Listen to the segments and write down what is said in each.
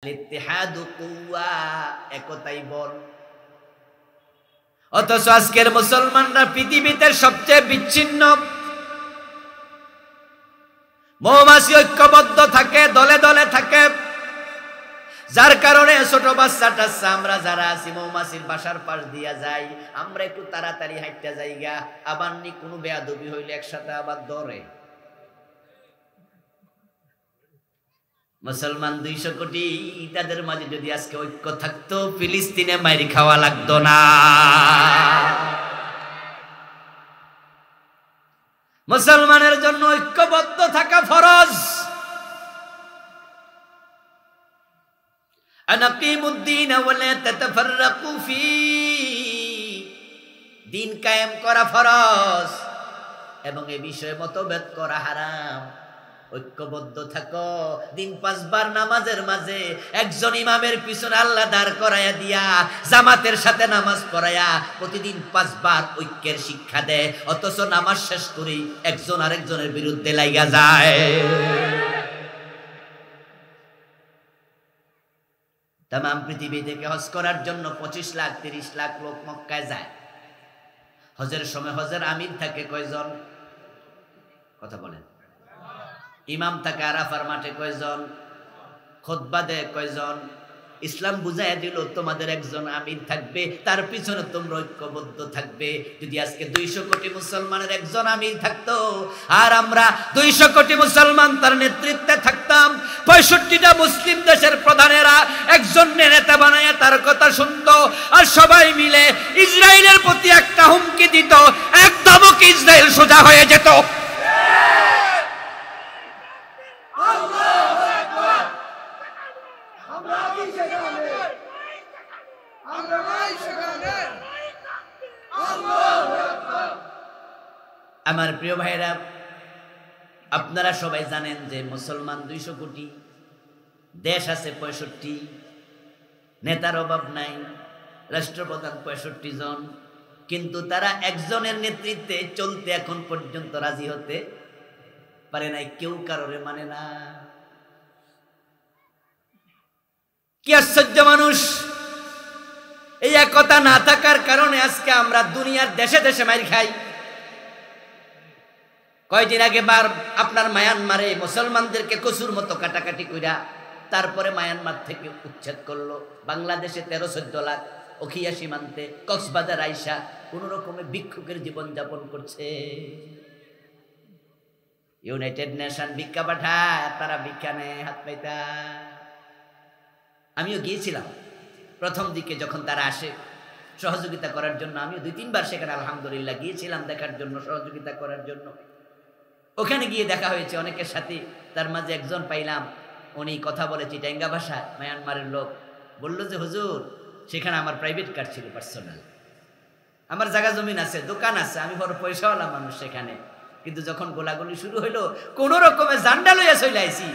ইত্তিহাদু কুওয়া, একতাই বল। অথচ আজকের মুসলমানরা পৃথিবীতে সবচেয়ে বিচ্ছিন্ন। মৌমাছি ঐক্যবদ্ধ থাকে, দলে দলে থাকে, যার কারণে ছোট বাচ্চা টাচ্চা আমরা যারা আছি মৌমাছির বাসার পাশ দিয়া যাই, আমরা একটু তাড়াতাড়ি হাঁটতে যাইগা, আবার নি কোনো বেয়াদবি হইলে একসাথে আবার ধরে। মুসলমান 200 কোটি, তাদের মাঝে যদি আজকে ঐক্য থাকতো, ফিলিস্তিনে মাইর খাওয়া লাগতো না। মুসলমানের জন্য ঐক্যবদ্ধ থাকা ফরজ। আনাকিমুদ্দিন ওয়ালা তাতাফাররাকু ফি, দিন কায়েম করা ফরজ এবং এই বিষয়ে মতভেদ করা হারাম। ঐক্যবদ্ধ থাকো। দিন 5 বার নামাজের মাঝে একজন ইমামের পিছনে আল্লাহ দাঁড় করায়া দিয়া জামাতের সাথে নামাজ পড়ায়া প্রতিদিন 5 বার ঐক্যের শিক্ষা দেয়, অথচ নামাজ শেষ করেই একজন আরেকজনের বিরুদ্ধে লাগা যায়। তামাম পৃথিবী থেকে হজ করার জন্য 25 লাখ 30 লাখ লোক মক্কায় যায়। হজের সময় হজের আমির থাকে কয়জন? কথা বলেন। ইমাম থাকে আরাফার মাঠে কয়জন? খুতবা দেয় কয়জন? ইসলাম বুঝাইয়া দিল তোমাদের একজন আমির থাকবে, তার পিছনে তোমরা ঐক্যবদ্ধ থাকবে। যদি আজকে 200 কোটি মুসলমানের একজন আমির থাকতো, আর আমরা 200 কোটি মুসলমান তার নেতৃত্বে থাকতাম, 65টা মুসলিম দেশের প্রধানেরা একজন নেতা বানায় তার কথা শুনতো, আর সবাই মিলে ইসরায়েলের প্রতি একটা হুমকি দিত, এক ধমকে ইসরায়েল সোজা হয়ে যেত। আমার প্রিয় ভাইরা, আপনারা সবাই জানেন যে মুসলমান 200 কোটি, দেশ আছে 65, নেতার অভাব নাই, রাষ্ট্রপ্রধান 65 জন, কিন্তু তারা একজনের নেতৃত্বে চলতে এখন পর্যন্ত রাজি হতে পারে নাই। কেউ কারোরে মানে না। কি আশ্চর্য মানুষ! এই একতা না থাকার কারণে আজকে আমরা দুনিয়ার দেশে দেশে মাইর খাই। কয়দিন আগে আপনার মায়ানমারে মুসলমানদেরকে কচুর মতো কাটাকাটি কইরা তারপরে মায়ানমার থেকে উচ্ছেদ করলো। বাংলাদেশে 13-14 লাখ ওখিয়া সীমান্তে কক্সবাজার আইসা কোন রকমে ভিক্ষুকের জীবন যাপন করছে। ইউনাইটেড নেশন ভিক্ষা পাঠায়, তারা ভিক্ষা নেয়, হাত পাইতা। আমিও গিয়েছিলাম প্রথম দিকে যখন তারা আসে সহযোগিতা করার জন্য। আমিও 2-3 বার সেখানে আলহামদুলিল্লাহ গিয়েছিলাম দেখার জন্য, সহযোগিতা করার জন্য। ওখানে গিয়ে দেখা হয়েছে অনেকের সাথে। তার মাঝে একজন পাইলাম, উনি কথা বলে চিটাঙ্গা ভাষা, মায়ানমারের লোক। বলল যে হুজুর, সেখানে আমার প্রাইভেট কার ছিল, পার্সোনাল, আমার জায়গা জমিন আছে, দোকান আছে, আমি বড় পয়সাওয়ালা মানুষ সেখানে, কিন্তু যখন গোলাগুলি শুরু হইলো কোন রকমে জান্ডা লইয়া চলে আইছি।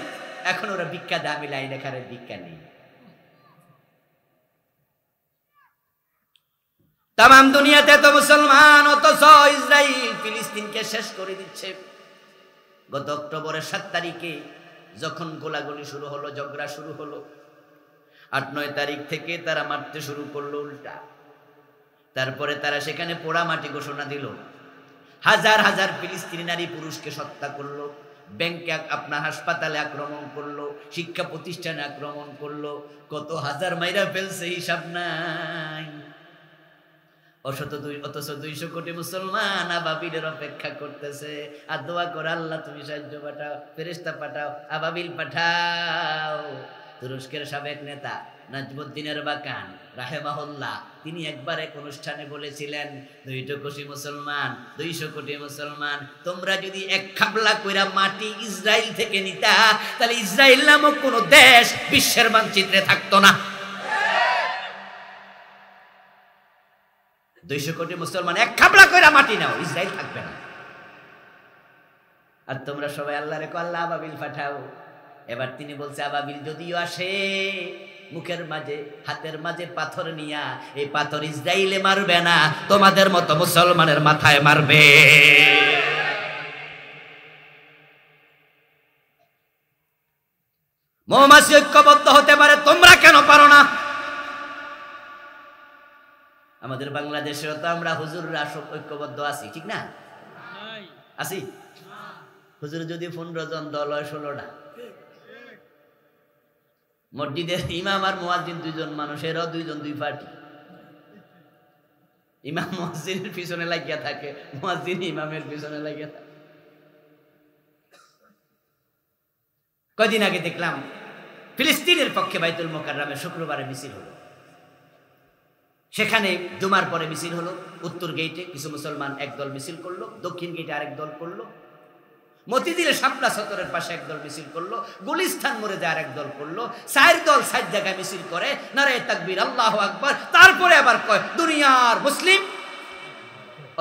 এখন ওরা ভিক্ষা দেয়, আমি লাইন এখানে ভিক্ষা নেই। তামাম দুনিয়াতে তো মুসলমান, অথচ ইসরায়েল ফিলিস্তিনকে শেষ করে দিচ্ছে। গত অক্টোবরের 7 তারিখে যখন গোলাগুলি শুরু হলো, ঝগড়া শুরু হলো, 8-9 তারিখ থেকে তারা মারতে শুরু করলো উল্টা। তারপরে তারা সেখানে পোড়া মাটি ঘোষণা দিল, হাজার হাজার ফিলিস্তিনি নারী পুরুষকে হত্যা করলো, ব্যাংকে, আপনার হাসপাতালে আক্রমণ করলো, শিক্ষা প্রতিষ্ঠানে আক্রমণ করলো, কত হাজার মাইরা ফেলছে হিসাব নাই। অথচ 200 কোটি মুসলমান আবাবিলের অপেক্ষা করতেছে আর দোয়া করে, আল্লাহ তুমি সাহায্য পাঠাও, ফেরেশতা পাঠাও, আবাবিল পাঠাও। তুরস্কের সাবেক নেতা নাজমুদ্দিনের বাকান রাহেমাহুল্লাহ, তিনি একবার এক অনুষ্ঠানে বলেছিলেন, 200 কোটি মুসলমান, তোমরা যদি এক খাবলা কইরা মাটি ইসরায়েল থেকে নিতা, তাহলে ইসরায়েল নামক কোন দেশ বিশ্বের মানচিত্রে থাকতো না। 200 কোটি মুসলমান এক খাবলা কইরা মাটি নাও, ইসরায়েল থাকবে না। আর তোমরা সবাই আল্লাহরে কও, আল্লাহ আবাবিল পাঠাও। এবার তিনি বলছে, আবাবিল যদিও আসে, মুখের মাঝে হাতের মাঝে পাথর নিয়া, এই পাথর ইসরায়েলে মারবে না, তোমাদের মতো মুসলমানের মাথায় মারবে। মৌমাছি ঐক্যবদ্ধ হতে পারে, তোমরা আমাদের বাংলাদেশেও তো আমরা হুজুররা সব ঐক্যবদ্ধ আছি, ঠিক না? আছি। হুজুর যদি 15 জন দল হয় 16টা, মসজিদের ইমাম আর মুয়াজ্জিন 2 জন মানুষ, এরাও 2 জন 2 পার্টি। ইমাম মুয়াজ্জিনের পিছনে লাগিয়া থাকে, মুয়াজ্জিন ইমামের পিছনে লাগিয়া থাকে। কয়দিন আগে দেখলাম ফিলিস্তিনের পক্ষে বাইতুল মোকাররমে শুক্রবারে মিছিল হলো। সেখানে জুমার পরে মিছিল হলো। উত্তর গেটে কিছু মুসলমান একদল মিছিল করলো, দক্ষিণ গেটে আরেক দল করলো, মতিঝিলে শাপলা চত্বরের পাশে একদল মিছিল করলো, গুলিস্তান মোড়ে আরেক দল করলো। 4 দল 4 জায়গায় মিছিল করে, নারে তাকবীর, আল্লাহু আকবার, তারপরে আবার কয় দুনিয়ার মুসলিম।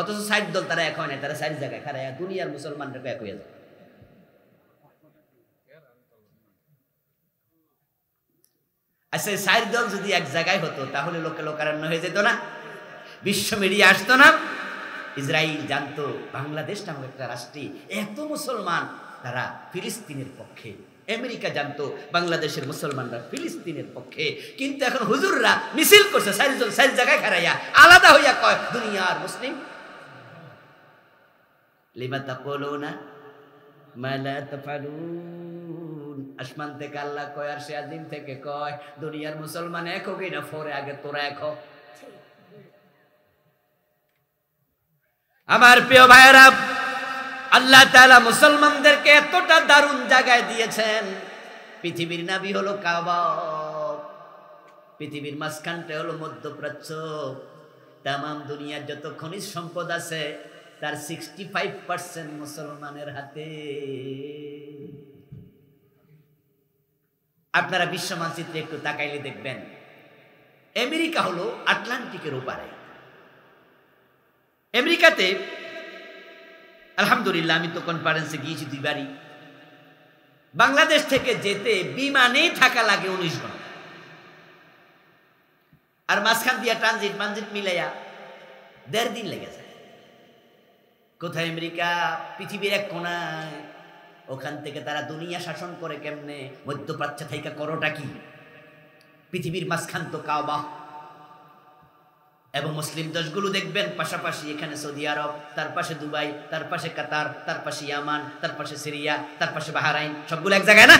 অথচ 4 দল তারা এক হয় না, তারা 4 জায়গায় খাড়ায় দুনিয়ার মুসলমানরা এক হয়ে যায়। আচ্ছা, 4 দল যদি এক জায়গায় হতো তাহলে লোকে লোকারণ্য হয়ে যেত না? বিশ্ব মিডিয়া আসতো না? ইসরায়েল জানতো বাংলাদেশ নামক একটা রাষ্ট্রে এত মুসলমান, তারা ফিলিস্তিনের পক্ষে। আমেরিকা জানতো বাংলাদেশের মুসলমানরা ফিলিস্তিনের পক্ষে। কিন্তু এখন হুজুররা মিছিল করছে 4 জন 4 জায়গায় খাড়াইয়া, আলাদা হইয়া কয় দুনিয়ার মুসলিম। লিমা তাকুলুনা মা লা তাফআলুন। আসমান থেকে আল্লাহ কয়, আর সে আজিম থেকে কয় দুনিয়ার মুসলমান এক হোক না পরে, আগে তোরা এক হোক। আমার প্রিয় ভাইয়েরা, আল্লাহ তাআলা মুসলমানদেরকে এতটা দারুণ জায়গায় দিয়েছেন। পৃথিবীর নাভি হলো কাবা, পৃথিবীর মাঝখানটা হলো মধ্যপ্রাচ্য। তামাম দুনিয়ার যত খনিজ সম্পদ আছে তার 65% মুসলমানের হাতে। আপনারা বিশ্ব মানচিত্রে একটু তাকাইলে দেখবেন আমেরিকা হলো আটলান্টিকের ওপারে। আমেরিকাতে আলহামদুলিল্লাহ আমি তো কনফারেন্সে গিয়েছি 2 বারই। বাংলাদেশ থেকে যেতে বিমানে থাকা লাগে 19 ঘন্টা, আর মাঝখান দিয়ে ট্রানজিট মিলাইয়া 1.5 দিন লেগে যায়। কোথায় আমেরিকা? পৃথিবীর এক কোনায়। ওখান থেকে তারা দুনিয়া শাসন করে কেমনে? মধ্যপ্রাচ্য থেকে করোটা কি? পৃথিবীর মাঝখান তো কাবা, এবং মুসলিম দেশগুলো দেখবেন পাশাপাশি। এখানে সৌদি আরব, তার পাশে দুবাই, তার পাশে কাতার, তার পাশে ইয়ামান, তার পাশে সিরিয়া, তার পাশে বাহরাইন, সবগুলো এক জায়গায় না?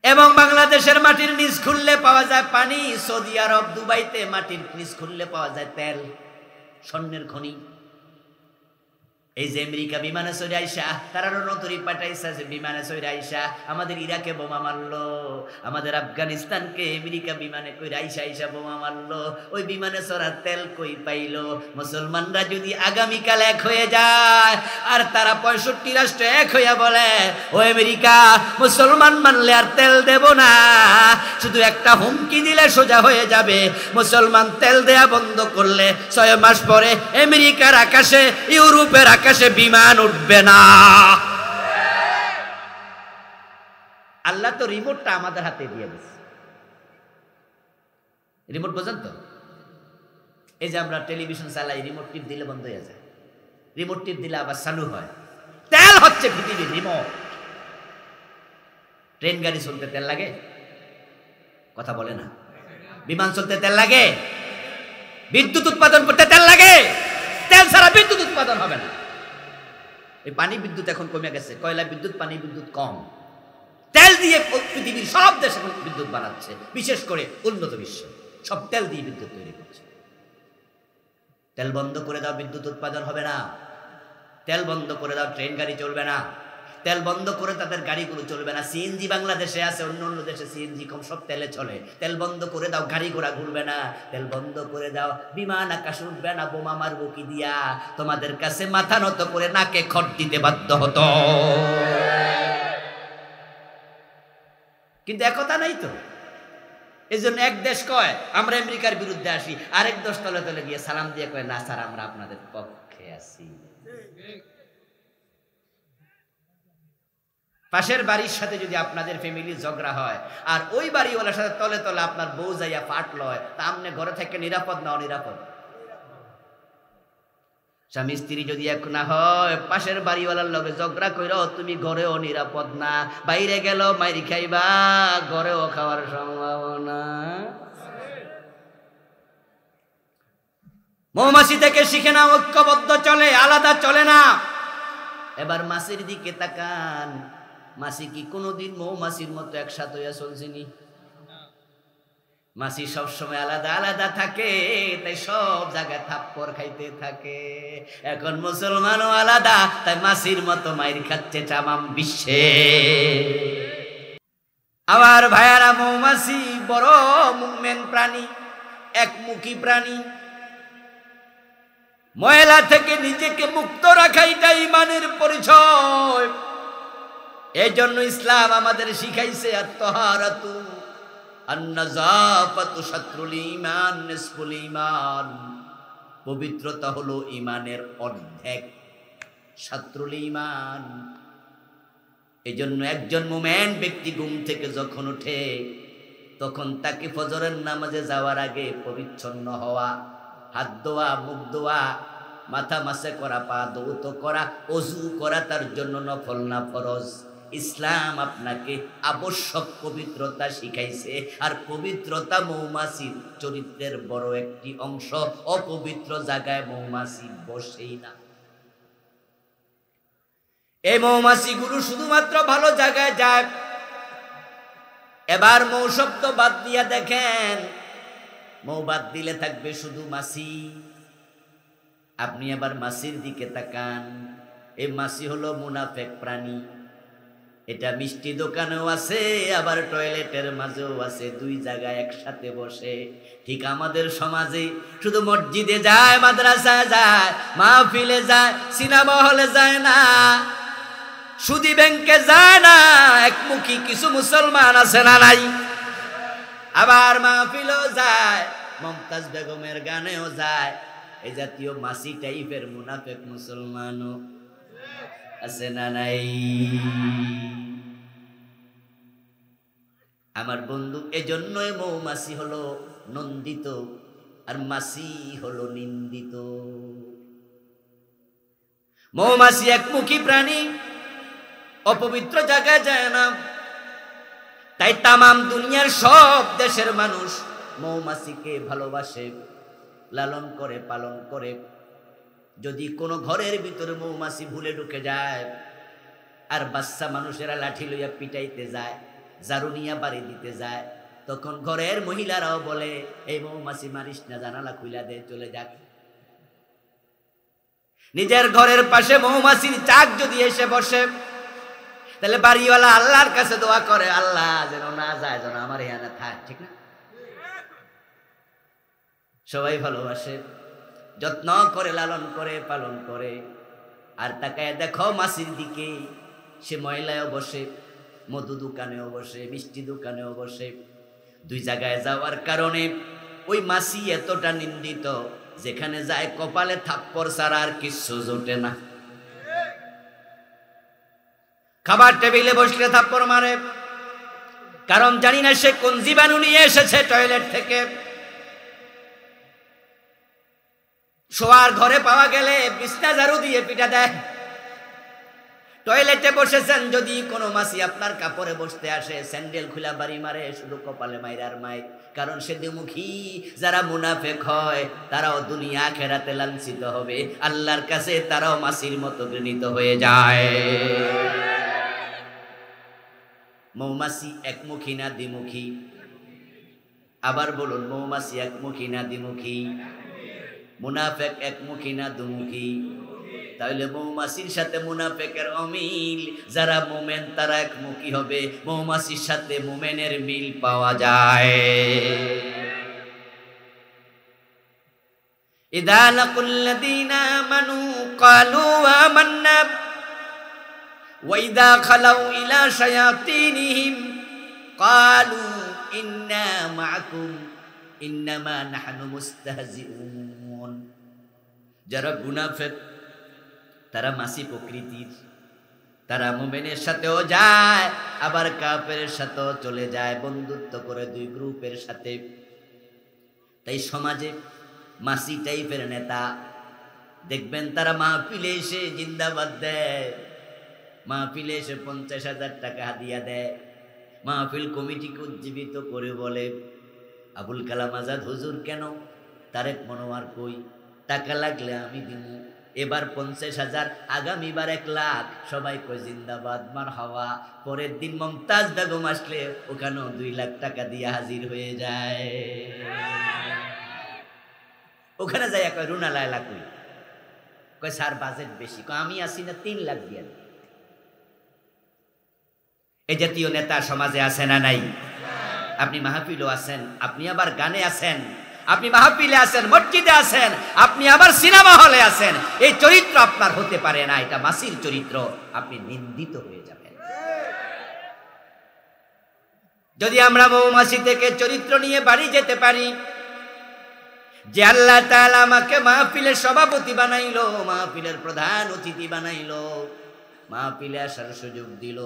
এবং বাংলাদেশের মাটির নিচ খুললে পাওয়া যায় পানি, সৌদি আরব দুবাইতে মাটির নিচ খুললে পাওয়া যায় তেল, স্বর্ণের খনি। এই যে আমেরিকা বিমানে চড়ে আইসা, তারা রণতরী পাঠাইছে বিমানে চড়ে আইসা আমাদের ইরাকে বোমা মারলো, আমাদের আফগানিস্তানকে আমেরিকা বিমানে কই আইসা বোমা মারলো। ওই বিমানে চড়ার তেল কই পাইলো? মুসলমানরা যদি আগামীকাল এক হয়ে যায় আর তারা 65 রাষ্ট্র এক হইয়া বলে ও আমেরিকা মুসলমান মানলে আর তেল দেব না, শুধু একটা হুমকি দিলে সোজা হয়ে যাবে। মুসলমান তেল দেয়া বন্ধ করলে 6 মাস পরে আমেরিকার আকাশে, ইউরোপের আকাশে বিমান উঠবে না। আল্লাহ তো রিমোটটা আমাদের হাতে দিয়ে দিয়েছে। রিমোট বোঝেন তো? এই যে আমরা টেলিভিশন চালাই, রিমোট টিপ দিলে বন্ধ হয়ে যায়, রিমোট টিপ দিলে আবার চালু হয়। তেল হচ্ছে পৃথিবীর রিমোট। ট্রেন গাড়ি চলতে তেল লাগে? কথা বলে না। বিমান চলতে তেল লাগে? বিদ্যুৎ উৎপাদন করতে তেল লাগে? তেল ছাড়া বিদ্যুৎ উৎপাদন হবে না। এই পানি বিদ্যুৎ এখন কমে গেছে, কয়লা বিদ্যুৎ, পানি বিদ্যুৎ কম। তেল দিয়ে পৃথিবীর সব দেশ এখন বিদ্যুৎ বানাচ্ছে, বিশেষ করে উন্নত বিশ্ব সব তেল দিয়ে বিদ্যুৎ তৈরি করছে। তেল বন্ধ করে দাও, বিদ্যুৎ উৎপাদন হবে না। তেল বন্ধ করে দাও, ট্রেন গাড়ি চলবে না। তেল বন্ধ করে তাদের গাড়িগুলো চলবে না। সিএনজি বাংলাদেশে আছে, অন্য অন্য দেশে সিএনজি কম, সব তেলে চলে। তেল বন্ধ করে দাও, গাড়ি ঘোড়া ঘুরবে না। তেল বন্ধ করে দাও, বিমান আকাশে উঠবে না। বোমা মারবো কি দিয়া? তোমাদের কাছে মাথা নত করে নাকে খড় দিতে বাধ্য হতো। কিন্তু একথা নাই তো। এই জন্য এক দেশ কয় আমরা আমেরিকার বিরুদ্ধে আসি, আরেক দেশ তলে তলে গিয়ে সালাম দিয়ে কয় না স্যার আমরা আপনাদের পক্ষে আছি। পাশের বাড়ির সাথে যদি আপনাদের ফ্যামিলি ঝগড়া হয় আর ওই বাড়িওয়ালার সাথে তলে তলে আপনার বউ যাইয়া পাট লয়, তা আপনি ঘরে থেকে নিরাপদ না অনিরাপদ? স্বামী স্ত্রী যদি এক না হয়, পাশের বাড়িওয়ালার লগে ঝগড়া কইরা তুমি ঘরেও নিরাপদ না, বাইরে গেল মাইর খাইবা, ঘরেও খাওয়ার সম্ভাবনা। মৌমাছি থেকে শিখে না, ঐক্যবদ্ধ চলে, আলাদা চলে না। এবার মাছির দিকে তাকান, মাছি কি কোনোদিন মৌমাছির মতো একসাথে হইয়া চলছিনি? মাছি সবসময় আলাদা আলাদা থাকে, তাই সব জায়গায় থাপ্পড় খাইতে থাকে। এখন মুসলমানও আলাদা, তাই মাছির মতো মাইর খাচ্ছে তামাম বিশ্বে। আমার ভাইয়ারা, মৌমাছি বড় মুমিন প্রাণী, একমুখী প্রাণী। ময়লা থেকে নিজেকে মুক্ত রাখা এটা ঈমানের পরিচয়। এই জন্য ইসলাম আমাদের শিখাইছে আত-তাহারাতু আন-নাযাফাতু শাতরুল ঈমান নিসফুল ঈমান। পবিত্রতা হলো ঈমানের অর্ধেক, শাতরুল ঈমান। এই জন্য একজন মুমিন ব্যক্তি ঘুম থেকে যখন ওঠে, তখন তাকে ফজরের নামাজে যাওয়ার আগে পরিচ্ছন্ন হওয়া, হাত ধোয়া, মুখ ধোয়া, মাথা মাসে করা, পা ধৌত করা, ওযু করা তার জন্য নফল না ফরজ। ইসলাম আপনাকে আবশ্যক পবিত্রতা শিখাইছে। আর পবিত্রতা মৌমাছির চরিত্রের বড় একটি অংশ। অপবিত্র জায়গায় মৌমাছি বসেই না। এই মৌমাছিগুলো শুধুমাত্র ভালো জায়গায় যায়। এবার মৌ শব্দ বাদ দিয়া দেখেন, মৌ বাদ দিলে থাকবে শুধু মাছি। আপনি আবার মাছির দিকে তাকান, এই মাছি হলো মুনাফেক প্রাণী। এটা মিষ্টি দোকানেও আছে, আবার টয়লেটের মাঝেও আছে, দুই জায়গায় একসাথে বসে। ঠিক আমাদের সমাজে শুধু মসজিদে যায়, মাদ্রাসায় যায়, মাহফিলে যায়, সিনেমা হলে যায় না, সুদী ব্যাংকে যায় না। একমুখী কিছু মুসলমান আছে না নাই? আবার মাহফিলেও যায়, মমতাজ বেগমের গানেও যায়। এই জাতীয় মাছি টাইপের মুনাফেক মুসলমানও আছে না নাই? আমার বন্ধু, এজন্যই মৌমাছি হলো নন্দিত আর মাছি হলো নিন্দিত। মৌমাছি একমুখী প্রাণী, অপবিত্র জায়গায় যায় না। তাই তামাম দুনিয়ার সব দেশের মানুষ মৌমাছিকে ভালোবাসে, লালন করে, পালন করে। যদি কোনো ঘরের ভিতরে মৌমাছি ভুলে ঢুকে যায়, আর বাচ্চা মানুষেরা লাঠি লইয়া পিটাইতে যায়, ঝাড়ু নিয়া বাড়ি দিতে যায়, তখন ঘরের মহিলারাও বলে, এই মৌমাছি মারিস না, জানালা খুইলা দে, চলে যাক। নিজের ঘরের পাশে মৌমাছির চাক যদি এসে বসে, তাহলে বাড়িওয়ালা আল্লাহর কাছে দোয়া করে, আল্লাহ যেন না যায়, যেন আমার এখানে থাক। ঠিক না? সবাই ভালোবাসে, যত্ন করে, লালন করে, পালন করে। আর তাকায় দেখো মাছির দিকে, সে ময়লায়ও বসে, মধু দোকানেও বসে, মিষ্টি দোকানেও বসে। দুই জায়গায় যাওয়ার কারণে ওই মাছি এতটা নিন্দিত, যেখানে যায় কপালে থাপ্পড় ছাড়া আর কিচ্ছু জোটে না। খাবার টেবিলে বসলে থাপ্পড় মারে, কারণ জানি না সে কোন জীবাণু নিয়ে এসেছে টয়লেট থেকে। শোয়ার ঘরে পাওয়া গেলে বিছনা ঝাড়ু দিয়ে পিটা দেয়। টয়লেটে বসেছেন, যদি কোনো মাছি আপনার কাপড়ে বসতে আসে, স্যান্ডেল খুলা বাড়ি মারে, শুধু কপালে মাইরার মায়। কারণ সে দ্বিমুখী। যারা মুনাফেক হয় তারাও দুনিয়া আখিরাতে লাঞ্ছিত হবে, আল্লাহর কাছে তারাও মাছির মতো ঘৃণিত হয়ে যায়। মৌমাছি একমুখী না দ্বিমুখী? আবার বলুন, মৌমাছি একমুখী না দ্বিমুখী? মুনাফেক একমুখী না দুমুখী? তাহলে মৌমাছির সাথে মুনাফেকের অমিল। যারা মোমেন তারা একমুখী হবে, মৌমাছির সাথে মোমেনের মিল পাওয়া যায়। ইযা লাকুল্লাযীনা আমানু ক্বালু আমান্না ওয়া ইযা খালাউ ইলা শায়াতিনহিম ক্বালু ইন্না মাআকুম ইন্নামা নাহনু মুস্তাহজিউন। যারা মুনাফিক তারা মাছি প্রকৃতির, তারা মুমিনের সাথেও যায়, আবার কাফেরের সাথেও চলে যায়, বন্ধুত্ব করে দুই গ্রুপের সাথে। তাই সমাজে মাছি টাইপের নেতা দেখবেন, তারা মাহফিলে এসে জিন্দাবাদ দেয়, মাহফিলে এসে 50,000 টাকা হাদিয়া দেয়, মাহফিল কমিটিকে উজ্জীবিত করে বলে, আবুল কালাম আজাদ হুজুর কেন, তারেক মনোয়ার কই, টাকা লাগলে আমি দিব, এবার 50,000, আগামীবার 1,00,000। সবাই কয় জিন্দাবাদ মারহাবা। পরের দিন মমতাজ বেগম আসলে ওখানেও 2 লাখ টাকা দিয়ে হাজির হয়ে যায়। ওখানে যাই কয় রুনা লায়লা কই, কয় স্যার বাজেট বেশি, কয় আমি আসি না 3 লাখ দিয়ে। এই জাতীয় নেতা সমাজে আছে না নাই? আপনি মাহফিলও আছেন, আপনি আবার গানে আছেন, আপনি মাহফিলে আছেন, মসজিদে আছেন, আপনি আবার সিনেমা হলে আছেন। এই চরিত্র আপনার হতে পারে না, এটা মাসির চরিত্র, আপনি নিন্দিত হয়ে যাবেন। যদি আমরা মৌমাছি থেকে চরিত্র নিয়ে বাড়ি যেতে পারি, যে আল্লাহ তাআলা আমাকে মাহফিলের সভাপতি বানাইলো, মাহফিলের প্রধান অতিথি বানাইলো, মাহফিলে আসার সুযোগ দিল,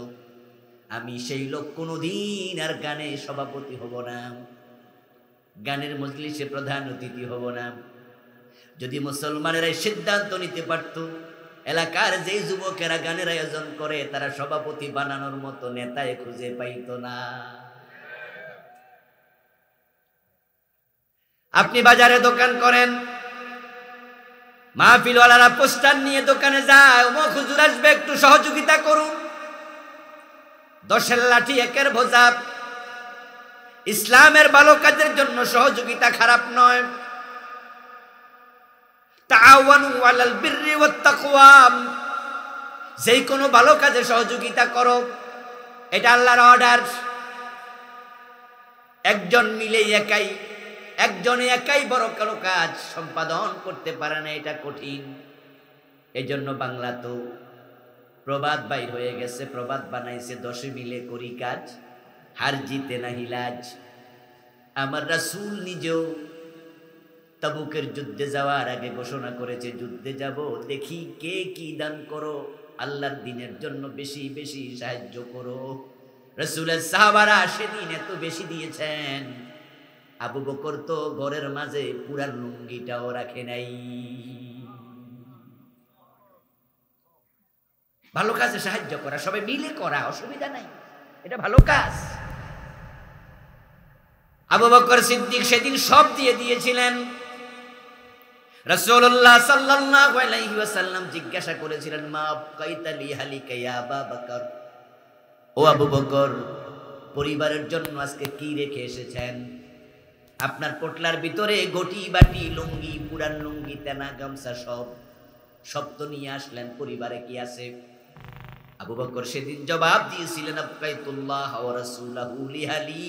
আমি সেই লোক কোনোদিন আর গানে সভাপতি হব না, গানের মজলিসে প্রধান অতিথি হব না। যদি মুসলমানেরা সিদ্ধান্ত নিতে পারত, এলাকার যে যুবকেরা গানের আয়োজন করে তারা সভাপতি বানানোর মতো নেতায় খুঁজে পাইত না। আপনি বাজারে দোকান করেন, মাহফিলওয়ালারা পোস্টার নিয়ে দোকানে যায়, অমুক হুজুর আসবে একটু সহযোগিতা করুন। 10-এর লাঠি 1-এর বোঝা। ইসলামের ভালো কাজের জন্য সহযোগিতা খারাপ নয়। তাআওয়ানু আলাল বিররি ওয়াত তাকওয়া, যেই কোনো ভালো কাজে সহযোগিতা করো, এটা আল্লাহর অর্ডার। একজনে একাই বড় কারো কাজ সম্পাদন করতে পারে না, এটা কঠিন। এই জন্য বাংলা তো প্রবাদ বাইর হয়ে গেছে, প্রবাদ বানাইছে 10 মিলে করি কাজ, হার জিতে নাহি লাজ। আমার রাসূল নিজেও তাবুকের যুদ্ধে যাওয়ার আগে ঘোষণা করেছে, যুদ্ধে যাব, দেখি কে কি দান করো, আল্লাহর দ্বীনের জন্য বেশি বেশি সাহায্য করো। রাসূলের সাহাবারা সেদিন এত বেশি দিয়েছেন, আবু বকর তো ঘরের মাঝে পুরা লুঙ্গিটাও রাখে নাই। ভালো কাজে সাহায্য করা, সবাই মিলে করা, অসুবিধা নাই, এটা ভালো কাজ। আবু বকর সিদ্দিক সেদিন সব দিয়ে দিয়েছিলেন। রাসূলুল্লাহ সাল্লাল্লাহু আলাইহি ওয়াসাল্লাম জিজ্ঞাসা করেছিলেন, মা আবকাইতা লি হালিকা ইয়া আবা বকর, ও আবু বকর, পরিবারের জন্য আজকে কি রেখে এসেছেন? আপনার পোটলার ভিতরে গটি বাটি লুঙ্গি, পুরান লুঙ্গি, তেনা গামছা সব তো নিয়ে আসলেন, পরিবারে কি আছে? আবু বকর সেদিন জবাব দিয়েছিলেন, আবকাইতুল্লাহ ওয়া রাসূলাহু লিহালি,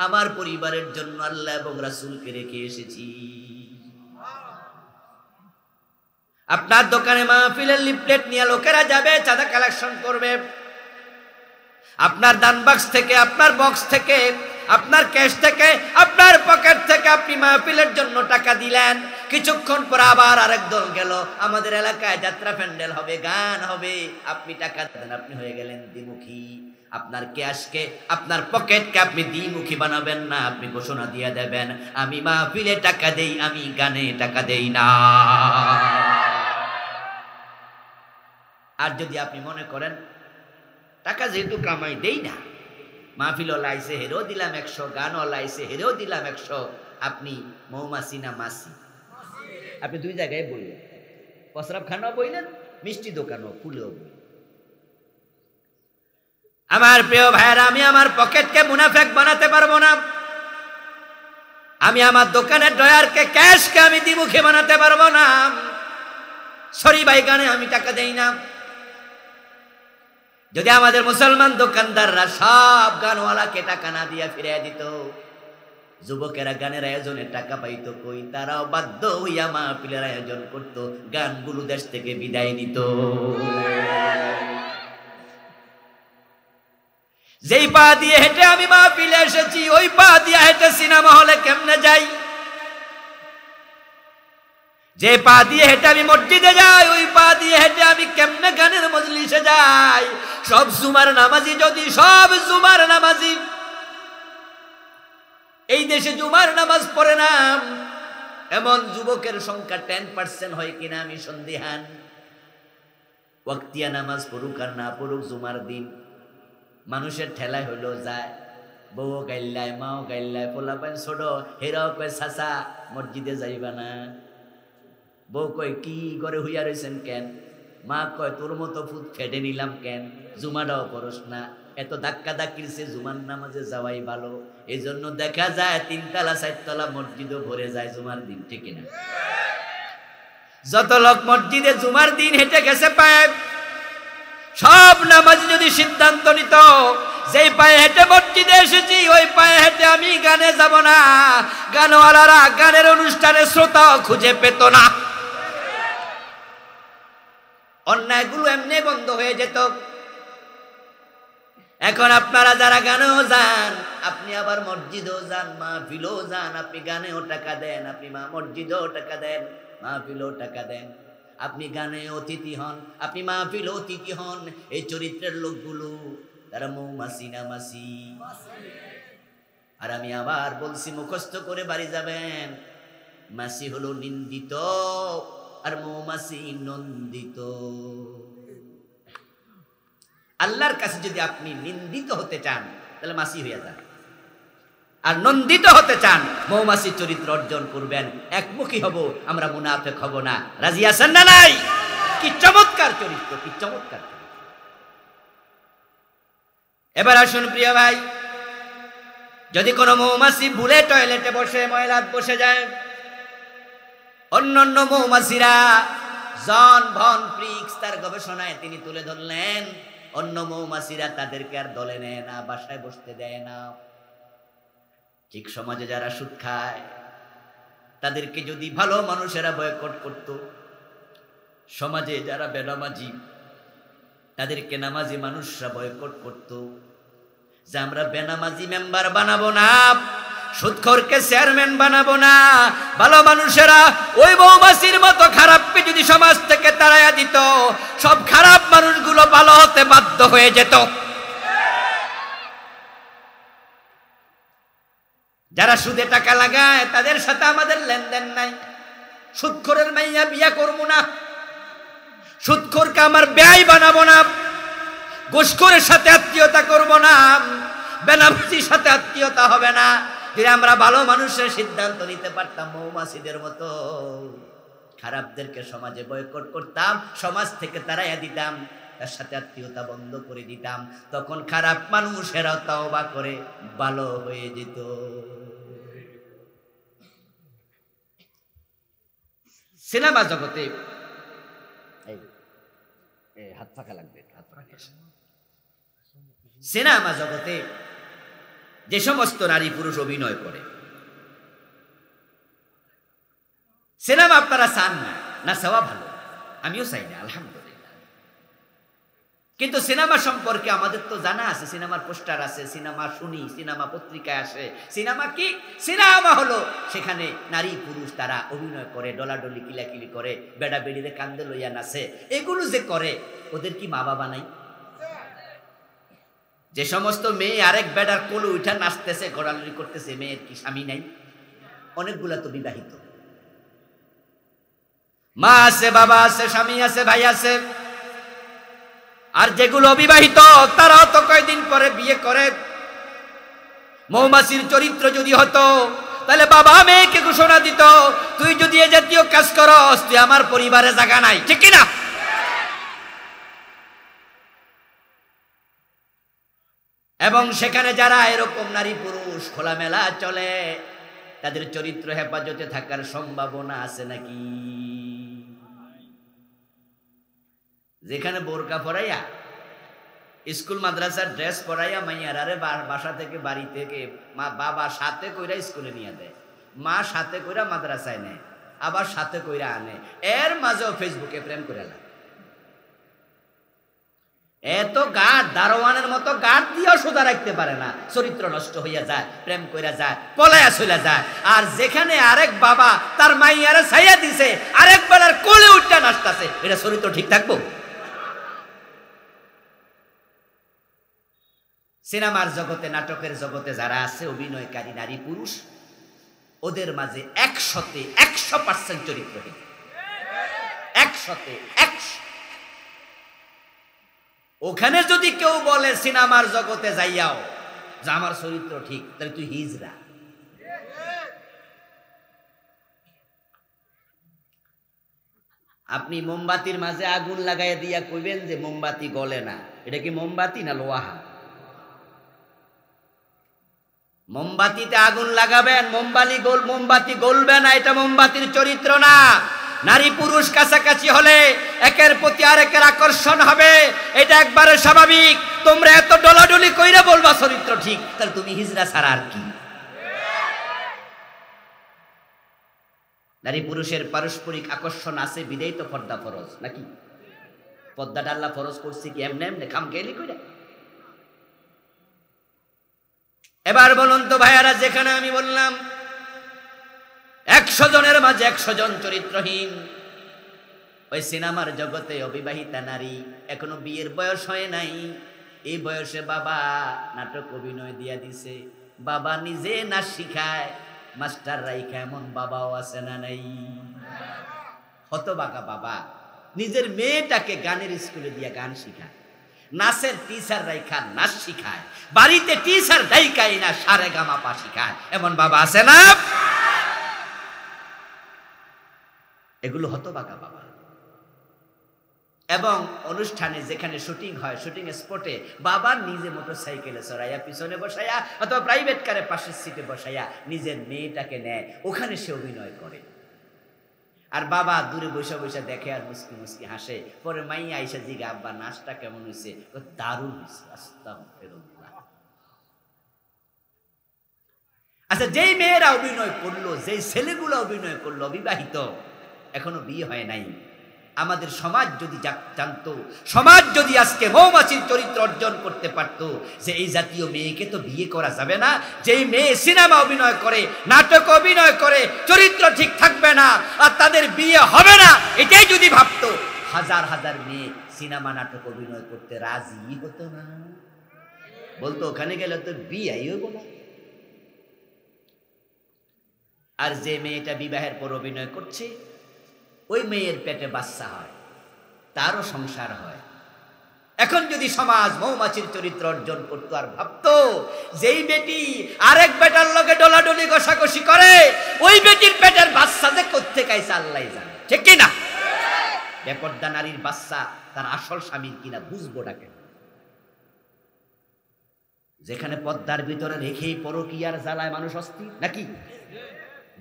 আমার পরিবারের জন্য আল্লাহ এবং রাসূলকে রেখে এসেছি। আপনার দোকানে মাহফিলের লিফলেট নিয়ে লোকেরা যাবে, চাঁদা কালেকশন করবে, আপনার দান বাক্স থেকে, আপনার বক্স থেকে, আপনার ক্যাশ থেকে, আপনার পকেট থেকে আপনি মাহফিলের জন্য টাকা দিলেন। কিছুক্ষণ পর আবার আরেক দল গেল, আমাদের এলাকায় যাত্রা প্যান্ডেল হবে, গান হবে, আপনি টাকা দেন, আপনি হয়ে গেলেন দ্বিমুখী। আপনার ক্যাশকে, আপনার পকেটকে আপনি দ্বিমুখী বানাবেন না, আপনি ঘোষণা দিয়ে দেবেন, আমি মাহফিলে টাকা দেই, আমি গানে টাকা দেই না। আর যদি আপনি মনে করেন টাকা যেহেতু কামাই দেই না, মাহফিল লাইছে হেরেও দিলাম 100, গানও লাইছে হেরেও দিলাম 100, আপনি মৌমাছি না মাছি? আপনি 2 জায়গায় বললেন, প্রস্রাবখানাও বললেন, মিষ্টি দোকানও ফুলেও বললেন। আমার প্রিয় ভাইয়েরা, আমি আমার পকেটকে মুনাফেক বানাতে পারবো না, আমি আমার দোকানের ড্রয়ারকে, ক্যাশকে আমি দ্বিমুখী বানাতে পারবো না। সরি ভাই, গানে আমি টাকা দেই না। যদি আমাদের মুসলমান দোকানদাররা সব গানওয়ালাকে টাকা না দিয়া ফিরিয়ে দিত, যুবকেরা গানের আয়োজনে টাকা পাইতো কই? তারাও বাধ্য হইয়া মাহফিলের আয়োজন করত, গানগুলো দেশ থেকে বিদায় নিত। যেই পা দিয়ে হেঁটে আমি মাহফিলে এসেছি, ওই পা দিয়ে হেঁটে সিনেমা হলে কেমনে যাই? যে পা দিয়ে হেঁটে আমি মসজিদে যাই, ওই পা দিয়ে হেঁটে আমি কেমনে গানের মজলিসে যাই? সব জুমার নামাজি, যদি সব জুমার নামাজি এই দেশে জুমার নামাজ পড়ে না, এমন যুবকের সংখ্যা 10% হয় কিনা আমি সন্দিহান। ওয়াক্তিয়া নামাজ পড়ুক আর না পড়ুক, জুমার দিন মানুষের ঠেলায় হইলো যায়, বউ গাইল্লায়, মাও গাইল্লায়, পোলা পাইন ছোট, হেরাও কয় চাচা মসজিদে যাইবা না। বউ কয় কি করে হইয়া রয়েছেন কেন? মা কয় তোর মতো ফুট ফেটে নিলাম কেন, জুমাটাও পড়স না, এত ধাক্কা ধাক্কির সে জুমার নামাজে যাওয়াই ভালো। এই জন্য দেখা যায় 3 তলা 4 তলা মসজিদও ভরে যায় জুমার দিন, ঠিক না? যত লোক মসজিদে জুমার দিন হেঁটে গেছে পায়ে, সব নামাজি যদি সিদ্ধান্ত নিত যেই পায়ে হেঁটে মসজিদে এসেছি ওই পায়ে হেঁটে আমি গানে যাব না, গানওয়ালারা গানের অনুষ্ঠানে শ্রোতাও খুঁজে পেত না, অন্যায়গুলো এমনি বন্ধ হয়ে যেত। এখন আপনারা যারা গানেও যান, আপনি আবার মসজিদেও যান, মাহফিলেও যান, আপনি গানেও টাকা দেন, আপনি মসজিদেও টাকা দেন, মাহফিলেও টাকা দেন, আপনি গানে অতিথি হন, আপনি মাহফিল অতিথি হন। এই চরিত্রের লোকগুলো তারা মৌমাছি না মাছি? আর আমি আবার বলছি, মুখস্থ করে বাড়ি যাবেন, মাছি হলো নিন্দিত আর মৌমাছি নন্দিত। আল্লাহর কাছে যদি আপনি নিন্দিত হতে চান তাহলে মাছি হইয়া যান, আর নন্দিত হতে চান মৌমাছি চরিত্র অর্জন করবেন, একমুখী হব, আমরা মুনাফিক হব না। রাজি আছেন না নাই? কি চমৎকার চরিত্র, কি চমৎকার চরিত্র। এবার আসুন প্রিয় ভাই, যদি কোনো মৌমাছি ভুলে টয়লেটে বসে ময়লাত বসে যায়, অন্যান্য মৌমাছিরা জন ভন প্রিক্স তার গবেষণায় তিনি তুলে ধরলেন, অন্য মৌমাছিরা তাদেরকে আর দলে নেয় না, বাসায় বসতে দেয় না। ঠিক সমাজে যারা সুদ খায় তাদেরকে যদি ভালো মানুষেরা বয়কট করত, সমাজে যারা বেনামাজি তাদেরকে নামাজি মানুষরা বয়কট করত, যে আমরা বেনামাজি মেম্বার বানাবো না, সুদখোরকে চেয়ারম্যান বানাবো না, ভালো মানুষেরা ওই মৌমাছির মতো খারাপকে যদি সমাজ থেকে তাড়াইয়া দিত, সব খারাপ মানুষগুলো ভালো হতে বাধ্য হয়ে যেত। যারা সুদে টাকা লাগায় তাদের সাথে আমাদের লেনদেন নাই, সুদখোরের মাইয়া বিয়া করবো না, সুদখোরকে আমার ব্যয় বানাবো না, ঘুষখোরের সাথে আত্মীয়তা করব না, বেনামাজির সাথে আত্মীয়তা হবে না। যদি আমরা ভালো মানুষের সিদ্ধান্ত নিতে পারতাম, মৌমাছিদের মতো খারাপদেরকে সমাজে বয়কট করতাম, সমাজ থেকে তাড়াইয়া দিতাম, তার সাথে আত্মীয়তা বন্ধ করে দিতাম, তখন খারাপ মানুষেরা তওবা করে ভালো হয়ে যেত। সিনেমা জগতে হাত ফাঁকা লাগবে, সিনেমা জগতে যে সমস্ত নারী পুরুষ অভিনয় করে, সিনেমা আপনারা চান না, না চাওয়া ভালো, আমিও চাই না, আলহামদুলিল্লাহ। কিন্তু সিনেমা সম্পর্কে আমাদের তো জানা আছে, সিনেমার পোস্টার আছে, সিনেমা শুনি, সিনেমা পত্রিকায় আসে। সিনেমা কি? সিনেমা হলো সেখানে নারী পুরুষ তারা অভিনয় করে, ডলাডলি কিলাকিলি করে, বেড়া বেড়িতে কান্দে লইয়া নাচে। এগুলো যে করে ওদের কি মা বাবা নাই? যে সমস্ত মেয়ে আরেক বেড়ার কোলে উঠা নাচতেছে, ঘোরাঘুরি করতেছে, মেয়ের কি স্বামী নাই? অনেকগুলা তো বিবাহিত, মা আছে, বাবা আছে, স্বামী আছে, ভাই আছে। আর যেগুলো অবিবাহিত তারাও তো কয়দিন পরে বিয়ে করে। মৌমাছির চরিত্র যদি হতো তাহলে বাবা মেয়েকে ঘোষণা দিত, তুই যদি এ জাতীয় কাজ করস তুই আমার পরিবারে জায়গা নাই, ঠিক কিনা? এবং সেখানে যারা এরকম নারী পুরুষ খোলামেলা চলে, তাদের চরিত্র হেফাজতে থাকার সম্ভাবনা আছে নাকি? যেখানে বোরকা পরাইয়া, স্কুল মাদ্রাসার ড্রেস পরাইয়া মাইয়ার আরে বাসা থেকে বাড়ি থেকে বাবা সাথে কইরা স্কুলে নিয়ে দেয়, মা সাথে কইরা মাদ্রাসায় নেয়, আবার সাথে কইরা আনে, এর মাঝেও ফেসবুকে প্রেম করে না। এত গার্ড, দারোয়ানের মতো গার্ড দিয়েও সোজা রাখতে পারে না, চরিত্র নষ্ট হইয়া যায়, প্রেম কইরা যায়, পলাইয়া চলে যায়। আর যেখানে আরেক বাবা তার মাইয়ারে ছাইয়া দিছে, আরেক বেলার কোলে উঠটা নাচতাছে, এটা চরিত্র ঠিক থাকবো? সিনেমার জগতে, নাটকের জগতে যারা আছে অভিনয়কারী নারী পুরুষ, ওদের মাঝে 100% চরিত্রহীন, 100। ওখানে যদি কেউ বলে সিনেমার জগতে যাইয়াও যে আমার চরিত্র ঠিক, তাহলে তুই হিজড়া। আপনি মোমবাতির মাঝে আগুন লাগাই দিয়া কইবেন যে মোমবাতি গলে না, এটা কি মোমবাতি না লোহা? মোমবাতিতে আগুন লাগাবেন, মোমবাতি গলবে না, এটা মোমবাতির চরিত্র না। নারী পুরুষ কাছাকাছি হলে একের প্রতি আরেকের আকর্ষণ হবে, এটা একবারে স্বাভাবিক। তোমরা এত ডলাডলি কইরা বলবা চরিত্র ঠিক, তাহলে তুমি হিজড়া ছাড়া আর কি? নারী পুরুষের পারস্পরিক আকর্ষণ আছে বিদেই তো পর্দা ফরজ, নাকি? পর্দাটা আল্লাহ ফরজ করছে কি এমনি এমনি খামখেয়ালি কইরা? এবার বলুন তো ভাইয়ারা, যেখানে আমি বললাম 100 জনের মাঝে 100 জন চরিত্রহীন, ওই সিনেমার জগতে অবিবাহিতা নারী, এখনো বিয়ের বয়স হয় নাই, এই বয়সে বাবা নাটক অভিনয় দিয়া দিছে, বাবা নিজে নাচ শিখায়, মাস্টার রাইখা, এমন বাবাও আছে না নাই? হতবাকা বাবা নিজের মেয়েটাকে গানের স্কুলে দিয়া গান শিখায়, নাচের টিচার রাইখা নাচ শিখায়, বাড়িতে টিচার রাইখাই না সারে গামা পা শিখায়, এমন বাবা আছে না? এগুলো হতবাকা বাবা। এবং অনুষ্ঠানে যেখানে শুটিং হয়, শুটিং স্পটে বাবা নিজে মোটরসাইকেলে চড়াইয়া পিছনে বসাইয়া অথবা প্রাইভেট কারে পাশের সিটে বসাইয়া নিজের মেয়েটাকে নেয়, ওখানে সে অভিনয় করে। আর বাবা দূরে বসে বসে দেখে আর মুস্কি মুস্কি হাসে। পরে মাইয়া আইসা জিগা, আব্বা নাচটা কেমন হয়েছে? দারুণ হয়েছে। আস্তাগফিরুল্লাহ। আচ্ছা, যেই মেয়েরা অভিনয় করলো, যেই ছেলেগুলো অভিনয় করলো, অবিবাহিত, এখনো বিয়ে হয় নাই, আমাদের সমাজ যদি জানতো, সমাজ যদি আজকে মৌমাছির চরিত্র অর্জন করতে পারত, যে এই জাতীয় মেয়েকে তো বিয়ে করা যাবে না, যেই মেয়ে সিনেমা অভিনয় করে, নাটক অভিনয় করে, চরিত্র ঠিক থাকবে না আর তাদের বিয়ে হবে না, এটাই যদি ভাবতো, হাজার হাজার মেয়ে সিনেমা নাটক অভিনয় করতে রাজি হতো না। বলতো ওখানে গেলে তো বিয়েই হইব না। আর যে মেয়েটা বিবাহের পর অভিনয় করছে, ওই মেয়ের পেটে বাচ্চা হয়, তারও সংসার হয়। এখন যদি সমাজ মৌমাছির চরিত্র অর্জন করতো আর ভাবতো, যেই বেটি আরেক বেটার লগে ডলাডলি ঘষাঘষি করে, ওই বেটির পেটের বাচ্চা যে কোত্থেকে আইছে আল্লাহ জানে, ঠিক কিনা? বেপর্দা নারীর বাচ্চা তার আসল স্বামীর কিনা বুঝবো ডাকে। যেখানে পর্দার ভিতরে রেখেই পরকীয়ার জ্বালায় মানুষ অস্থির, নাকি?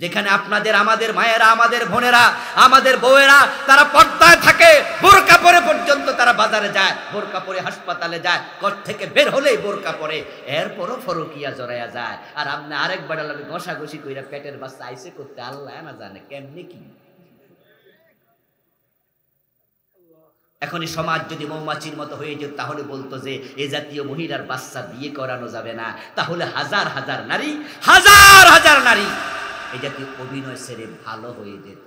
যেখানে আপনাদের, আমাদের মায়েরা, আমাদের বোনেরা, আমাদের বউয়েরা তারা পর্দায় থাকে, বোরকা পরে পর্যন্ত তারা বাজারে যায়, বোরকা পরে হাসপাতালে যায়, ঘর থেকে বের হলেই বোরকা পরে, এরপরও ফরকিয়া জড়াইয়া যায়। আর আপনি আরেকবার লাগে ঘষাঘষি কইরা পেটের বাচ্চা আইসে করতে আল্লাহ না জানে কেমনি কি। এখনই সমাজ যদি মৌমাছির মতো হয়ে যেত, তাহলে বলতো যে এ জাতীয় মহিলার বাচ্চা বিয়ে করানো যাবে না, তাহলে হাজার হাজার নারী, হাজার হাজার নারী এই জাতীয় অভিনয় ছেড়ে ভালো হয়ে যেত।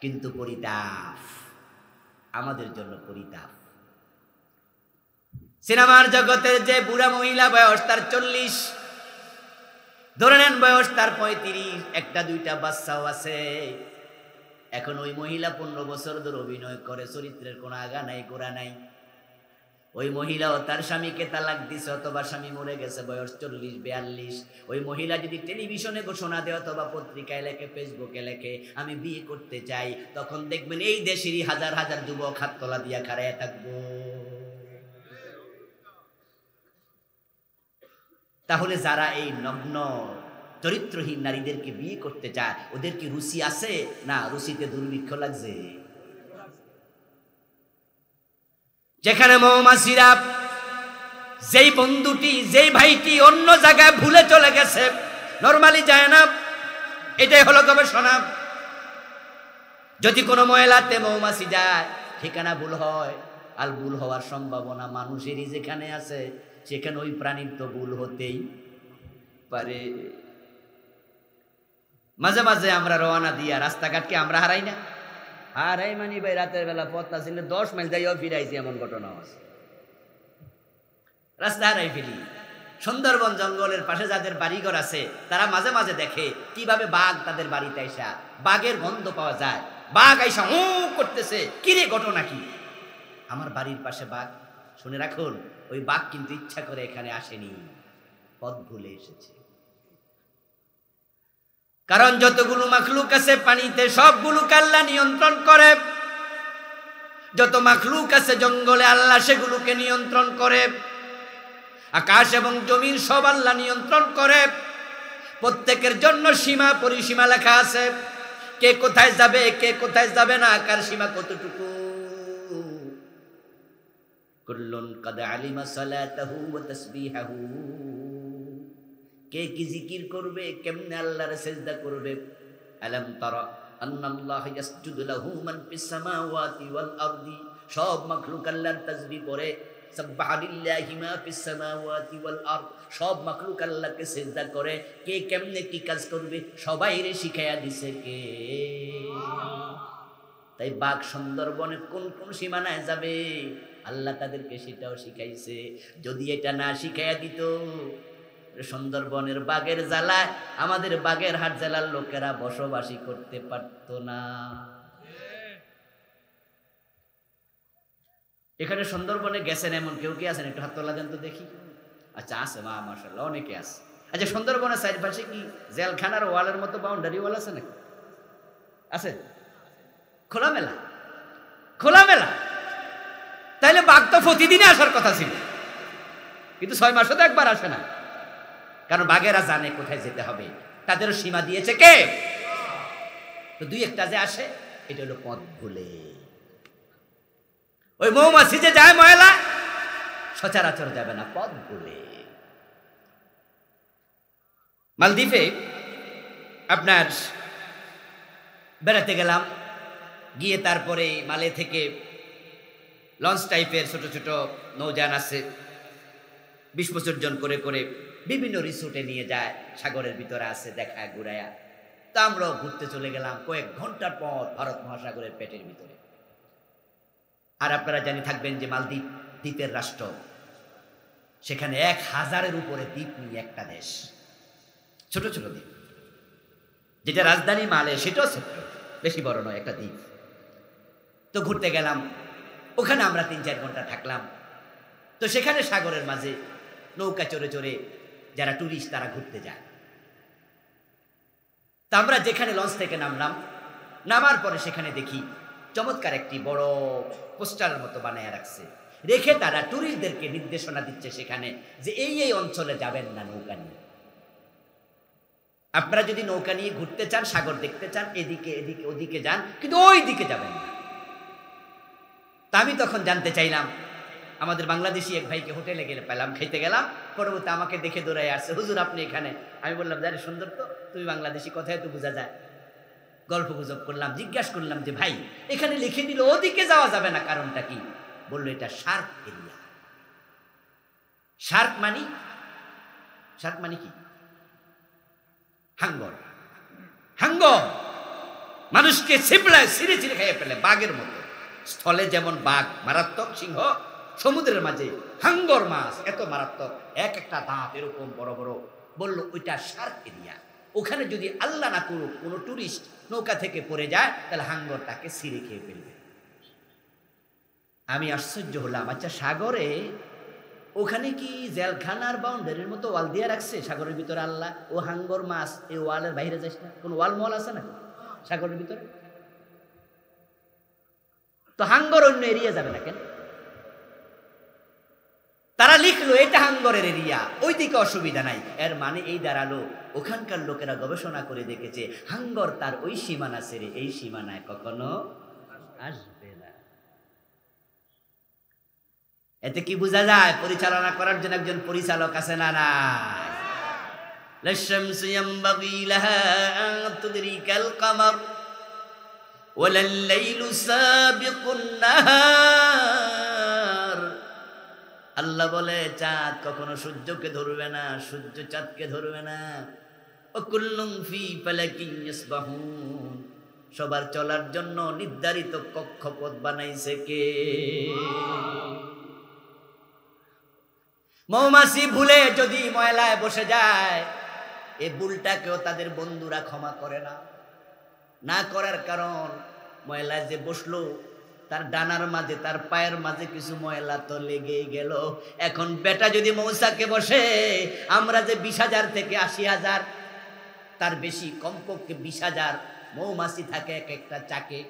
কিন্তু পরিতাপ, আমাদের জন্য পরিতাপ। সিনেমার জগতের যে বুড়া মহিলা, বয়স তার 40, ধরে নেন বয়স তার 35, একটা দুইটা বাচ্চাও আছে, এখন ওই মহিলা 15 বছর ধরে অভিনয় করে, চরিত্রের কোনো আগা নাই গোড়া নাই। ওই মহিলাও তার স্বামীকে তালাক দিছে, অথবা স্বামী মরে গেছে, বয়স 40-42। ওই মহিলা যদি টেলিভিশনে ঘোষণা দেয় অথবা পত্রিকায় লেখে, ফেসবুকে লেখে আমি বিয়ে করতে চাই, তখন দেখবেন এই দেশেরই হাজার হাজার যুবক হাত তলা দিয়া খাড়াইয়া থাকবো। তাহলে যারা এই নগ্ন চরিত্রহীন নারীদেরকে বিয়ে করতে চায়, ওদের কি রুচি আছে না রুচিতে দুর্ভিক্ষ লাগছে? যেখানে মৌমাছিরা, যেই বন্ধুটি, যেই ভাইটি অন্য জায়গায় ভুলে চলে গেছে, নরমালি যায় না, এটাই হলো গবেষণা। যদি কোনো মহিলাতে মৌমাছি যায়, ঠিকানা ভুল হয়, আর ভুল হওয়ার সম্ভাবনা মানুষেরই যেখানে আছে, সেখানে ওই প্রাণীর তো ভুল হতেই পারে। মাঝে মাঝে আমরা রওনা দিয়া রাস্তাঘাটকে আমরা হারাই না? হারাই মানি ভাই, রাতের বেলা পথটা ছিল 10 মাইল যাইও ফিরাইছি, এমন ঘটনা আছে। রাস্তা হারাই ফেলি। সুন্দরবন জঙ্গলের পাশে যাদের বাড়িঘর আছে, তারা মাঝে মাঝে দেখে কিভাবে বাঘ তাদের বাড়িতে আইসা, বাঘের গন্ধ পাওয়া যায়, বাঘ আইসা হু করতেছে, কিরে ঘটনা কি? আমার বাড়ির পাশে বাঘ। শুনে রাখুন, ওই বাঘ কিন্তু ইচ্ছা করে এখানে আসেনি, পথ ভুলে এসেছে। কারণ যতগুলো মাখলুক আছে পানিতে সবগুলোকে আল্লাহ নিয়ন্ত্রণ করে। যত মাখলুক আছে জঙ্গলে আল্লাহ সেগুলোকে নিয়ন্ত্রণ করে। আকাশ এবং জমিন সব আল্লাহ নিয়ন্ত্রণ করে। প্রত্যেকের জন্য সীমা পরিসীমা লেখা আছে, কে কোথায় যাবে কে কোথায় যাবে না, কার সীমা কতটুকু। কুল্লুন কাদ আলিমা সালাতাহু ওয়া তাসবিহাহু, কে কি জিকির করবে, কেমনে আল্লাহর সিজদা করবে। আলাম তারা আন্নাল্লাহা ইয়াসজুদু লাহু মান ফিস সামাওয়াতি ওয়াল আরদি, সব মাখলুক আল্লাহর তাসবিহ করে। সাব্বাহা লিল্লাহি মা ফিস সামাওয়াতি ওয়াল আরদ, সব মাখলুক আল্লাহকে সিজদা করে। কে কেমনে কি কাজ করবে সবাইরে শিখাইয়া দিছে কে। তাই বাঘ সুন্দরবনে কোন কোন সীমানায় যাবে আল্লাহ তাদেরকে সেটাও শিখাইছে। যদি এটা না শিখাইয়া দিত সুন্দরবনের বাঘের জ্বালায় আমাদের বাগের হাট জেলার লোকেরা বসবাসী করতে পারত না। এখানে সুন্দরবনে গেছেন এমন কেউ কি আছেন? একটু হাত তোলা দেন তো দেখি। আচ্ছা আছে, মাশাআল্লাহ অনেকে আছে। আচ্ছা সুন্দরবনের চারপাশে কি জেলখানার ওয়ালের মতো বাউন্ডারি ওয়াল আছে নাকি? আছে? খোলামেলা খোলামেলা। তাইলে বাঘ তো প্রতিদিনই আসার কথা ছিল, কিন্তু 6 মাসও তো একবার আসে না। কারণ বাঘেরা জানে কোথায় যেতে হবে, তাদেরও সীমা দিয়েছে কে। তো দুই একটা যে আসে এটা হলো পথ ভুলে। ওই মৌমাছি যে যায় ময়লা সচরাচর যাবে না, পথ ভুলে। মালদ্বীপে আপনার বেড়াতে গেলাম, গিয়ে তারপরে মালে থেকে লঞ্চ টাইপের ছোট ছোট নৌযান আছে, 20 বছর জন করে করে বিভিন্ন রিসোর্টে নিয়ে যায়, সাগরের ভিতরে আছে, দেখায় ঘুরায়া। তা আমরাও ঘুরতে চলে গেলাম কয়েক ঘন্টার পথ ভারত মহাসাগরের পেটের ভিতরে। আর আপনারা জানি থাকবেন যে মালদ্বীপ দ্বীপের রাষ্ট্র, সেখানে 1000-এর উপরে দ্বীপ নিয়ে একটা দেশ, ছোট ছোট দ্বীপ। যেটা রাজধানী মালে সেটাও ছোট্ট, বেশি বড় নয়, একটা দ্বীপ। তো ঘুরতে গেলাম, ওখানে আমরা 3-4 ঘন্টা থাকলাম। তো সেখানে সাগরের মাঝে নৌকা চড়ে চড়ে যারা টুরিস্ট তারা ঘুরতে যায়। তা আমরা যেখানে লঞ্চ থেকে নামলাম, নামার পরে সেখানে দেখি চমৎকার একটি বড় পোস্টারের মতো বানায় রাখছে, রেখে তারা টুরিস্টদেরকে নির্দেশনা দিচ্ছে সেখানে যে এই এই অঞ্চলে যাবেন না নৌকা নিয়ে। আপনারা যদি নৌকা নিয়ে ঘুরতে চান, সাগর দেখতে চান, এদিকে এদিকে ওদিকে যান, কিন্তু ওই দিকে যাবেন না। তা আমি তখন জানতে চাইলাম, আমাদের বাংলাদেশি এক ভাইকে হোটেলে গেলে পেলাম, খেতে গেলাম, পরবর্তী আমাকে দেখে দৌড়াই আসছে, হুজুর আপনি এখানে। আমি বললাম যারে সুন্দর তো, তুমি বাংলাদেশি, কথায় তো বোঝা যায়। গল্প গুজব করলাম, জিজ্ঞাসা করলাম যে ভাই এখানে লিখে দিল ওদিকে যাওয়া যাবে না, কারণটা কি? বললো এটা শার্ক এরিয়া। শার্ক মানি কি? হাঙ্গর। হাঙ্গর মানুষকে ছিপড়ায় ছিঁড়ে ছিঁড়ে খাইয়ে ফেলে বাঘের মতো। স্থলে যেমন বাঘ মারাত্মক সিংহ, সমুদ্রের মাঝে হাঙ্গর মাছ এত মারাত্মক, এক একটা দাঁত এরকম বড় বড়। বলল ওইটা শার্ক এরিয়া, ওখানে যদি আল্লাহ না করুক কোনো টুরিস্ট নৌকা থেকে পড়ে যায় তাহলে হাঙ্গর তাকে ছিঁড়ে খেয়ে ফেলবে। আমি আশ্চর্য হলাম, আচ্ছা সাগরে ওখানে কি জেলখানার বাউন্ডারির মতো ওয়াল দিয়ে রাখছে সাগরের ভিতরে আল্লাহ? ও হাঙ্গর মাছ এই ওয়ালের বাইরে যাস না, কোন ওয়াল মল আছে না সাগরের ভিতরে? তো হাঙ্গর অন্য এরিয়া যাবে না কেন? তারা লিখলো এটা হাঙ্গরের এরিয়া, ওই দিকে অসুবিধা নাই। এর মানে এই দাঁড়ালো ওখানকার লোকেরা গবেষণা করে দেখেছে হাঙ্গর তার ওই সীমানা ছেড়ে এই সীমানায় কখনো আসবে না। এতে কি বোঝা যায়? পরিচালনা করার জন্য একজন পরিচালক আছে না নাই? লাশামসু ইয়ামবাগি লাহা আন তুদরিকাল কমর ওয়ালাল লাইলু সাবিকুন নাহার। আল্লাহ বলে চাঁদ কখনো সূর্যকে ধরবে না, সূর্য চাঁদকে ধরবে না। ওয়াকুল্লুম ফি ফালাকিন ইয়াসবাহুন, সবার চলার জন্য নির্ধারিত কক্ষপথ বানাইছে কে? মৌমাছি ভুলে যদি ময়লায় বসে যায়, এই ভুলটাকেও তাদের বন্ধুরা ক্ষমা করে না। না করার কারণ ময়লায় যে বসলো তার ডানার মাঝে তার পায়ের মাঝে কিছু ময়লা তো লেগেই গেল। এখন বেটা যদি মৌসাকে বসে, আমরা যে 20,000 থেকে 80,000 তার বেশি, কমপক্ষে 20,000 মৌমাছি থাকে এক একটা চাকে।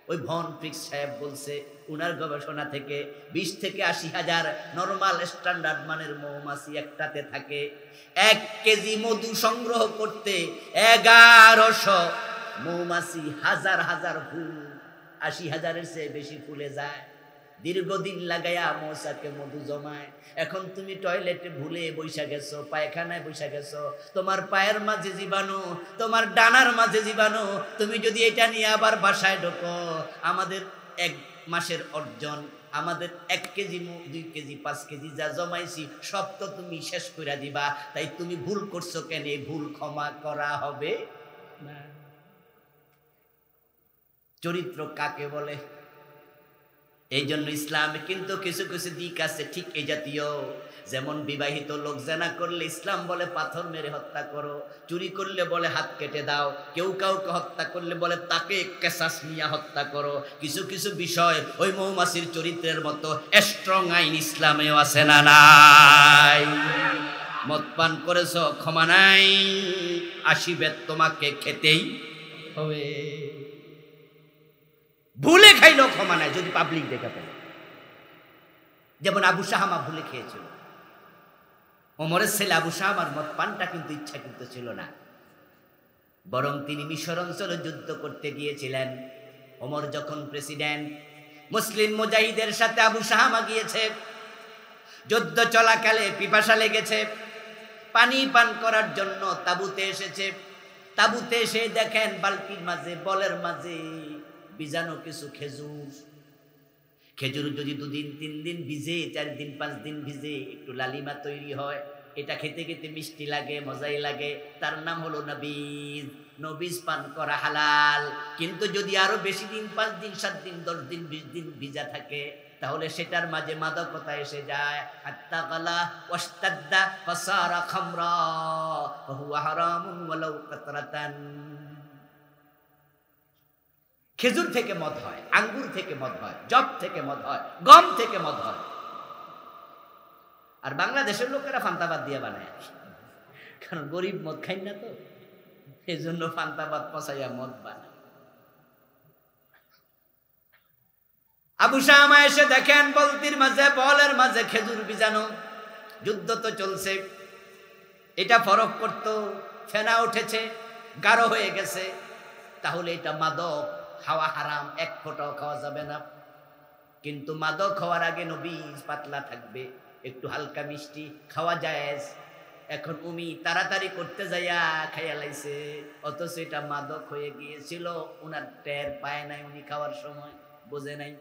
ওই ভন ফ্রিক্স সাহেব বলছে উনার গবেষণা থেকে 20 থেকে 80,000 নরমাল স্ট্যান্ডার্ড মানের মৌমাছি একটাতে থাকে। 1 কেজি মধু সংগ্রহ করতে 1100 মৌমাছি, হাজার হাজার ফুল, 80,000-এর চেয়ে বেশি ফুলে যায়। দীর্ঘদিন লাগাইয়া মৌচাকে মধু জমায়। এখন তুমি টয়লেটে ভুলে বৈশা গেছো, পায়খানায় বৈশা গেছো, তোমার পায়ের মাঝে জীবাণু, তোমার ডানার মাঝে জীবাণু, তুমি যদি এটা নিয়ে আবার বাসায় ঢোকো, আমাদের 1 মাসের অর্জন, আমাদের 1 কেজি 2 কেজি 5 কেজি যা জমাইছি সব তো তুমি শেষ করে দিবা। তাই তুমি ভুল করছো কেন? এই ভুল ক্ষমা করা হবে না। চরিত্র কাকে বলে? এই জন্য ইসলামে কিন্তু কিছু কিছু দিক আছে ঠিক এই জাতীয়। যেমন বিবাহিত লোক জেনা করলে ইসলাম বলে পাথর মেরে হত্যা করো, চুরি করলে বলে হাত কেটে দাও, কেউ কাউকে হত্যা করলে বলে তাকে কেসাস নিয়ে হত্যা করো। কিছু কিছু বিষয় ওই মৌমাছির চরিত্রের মতো স্ট্রং আইন ইসলামেও আছে না নাই? মদ পান করেছো, ক্ষমা নাই, 80 বেত তোমাকে খেতেই হবে। ভুলে খাইলেও ক্ষমা নাই যদি পাবলিক দেখে ফেলে। যেমন আবু শাহামা ভুলে খেয়েছিল। ওমরের ছেলে আবু শাহামার মদ পানটা কিন্তু ইচ্ছাকৃত ছিল না, বরং তিনি মিশর অঞ্চলে যুদ্ধ করতে গিয়েছিলেন। ওমর যখন প্রেসিডেন্ট, মুসলিম মুজাহিদের সাথে আবু শাহামা গিয়েছে। যুদ্ধ চলাকালে পিপাসা লেগেছে, পানি পান করার জন্য তাঁবুতে এসেছে। তাঁবুতে এসে দেখেন বালতির মাঝে, বলের মাঝে ভিজানো কিছু খেজুর। খেজুর যদি 2 দিন 3 দিন ভিজে, 4 দিন 5 দিন ভিজে একটু লালিমা তৈরি হয়। এটা খেতে খেতে মিষ্টি লাগে, মজাই লাগে। তার নাম হলো নবীজ। নবীজ পান করা হালাল। কিন্তু যদি আরো বেশি দিন, 5 দিন 7 দিন 10 দিন 20 দিন ভিজা থাকে, তাহলে সেটার মাঝে মাদকতা এসে যায়। হাত্তা গালা ওয়াস্তাদ্দা ফাসারা খামরা ফাহুয়া হারামুন ওয়ালাউ কাতরাতান। খেজুর থেকে মদ হয়, আঙ্গুর থেকে মদ হয়, জব থেকে মদ হয়, গম থেকে মদ হয়। আর বাংলাদেশের লোকেরা ফান্তাবাদ দিয়ে বানায়, কারণ গরিব মদ খাই না তো, এই জন্য ফান্তাবাদ পচাইয়া মদ বানায়। আবু শাহামা এসে দেখেন বলতির মাঝে, বলের মাঝে খেজুর বিজানো। যুদ্ধ তো চলছে, এটা ফরক করতো, ফেনা উঠেছে, গাঢ় হয়ে গেছে, তাহলে এটা মাদক, খাওয়া হারাম, 1 ফোঁটাও খাওয়া যাবে না। কিন্তু মাদক খাওয়ার আগে নবীজ পাতলা থাকবে, একটু হালকা মিষ্টি খাওয়া জায়েজ। এখন উমি তাড়াতাড়ি করতে যাইয়া খাইয়া লাইছে, অথচ এটা মাদক হয়ে গিয়েছিল। উনার টের পায় নাই, উনি খাওয়ার সময় বোঝে নাই।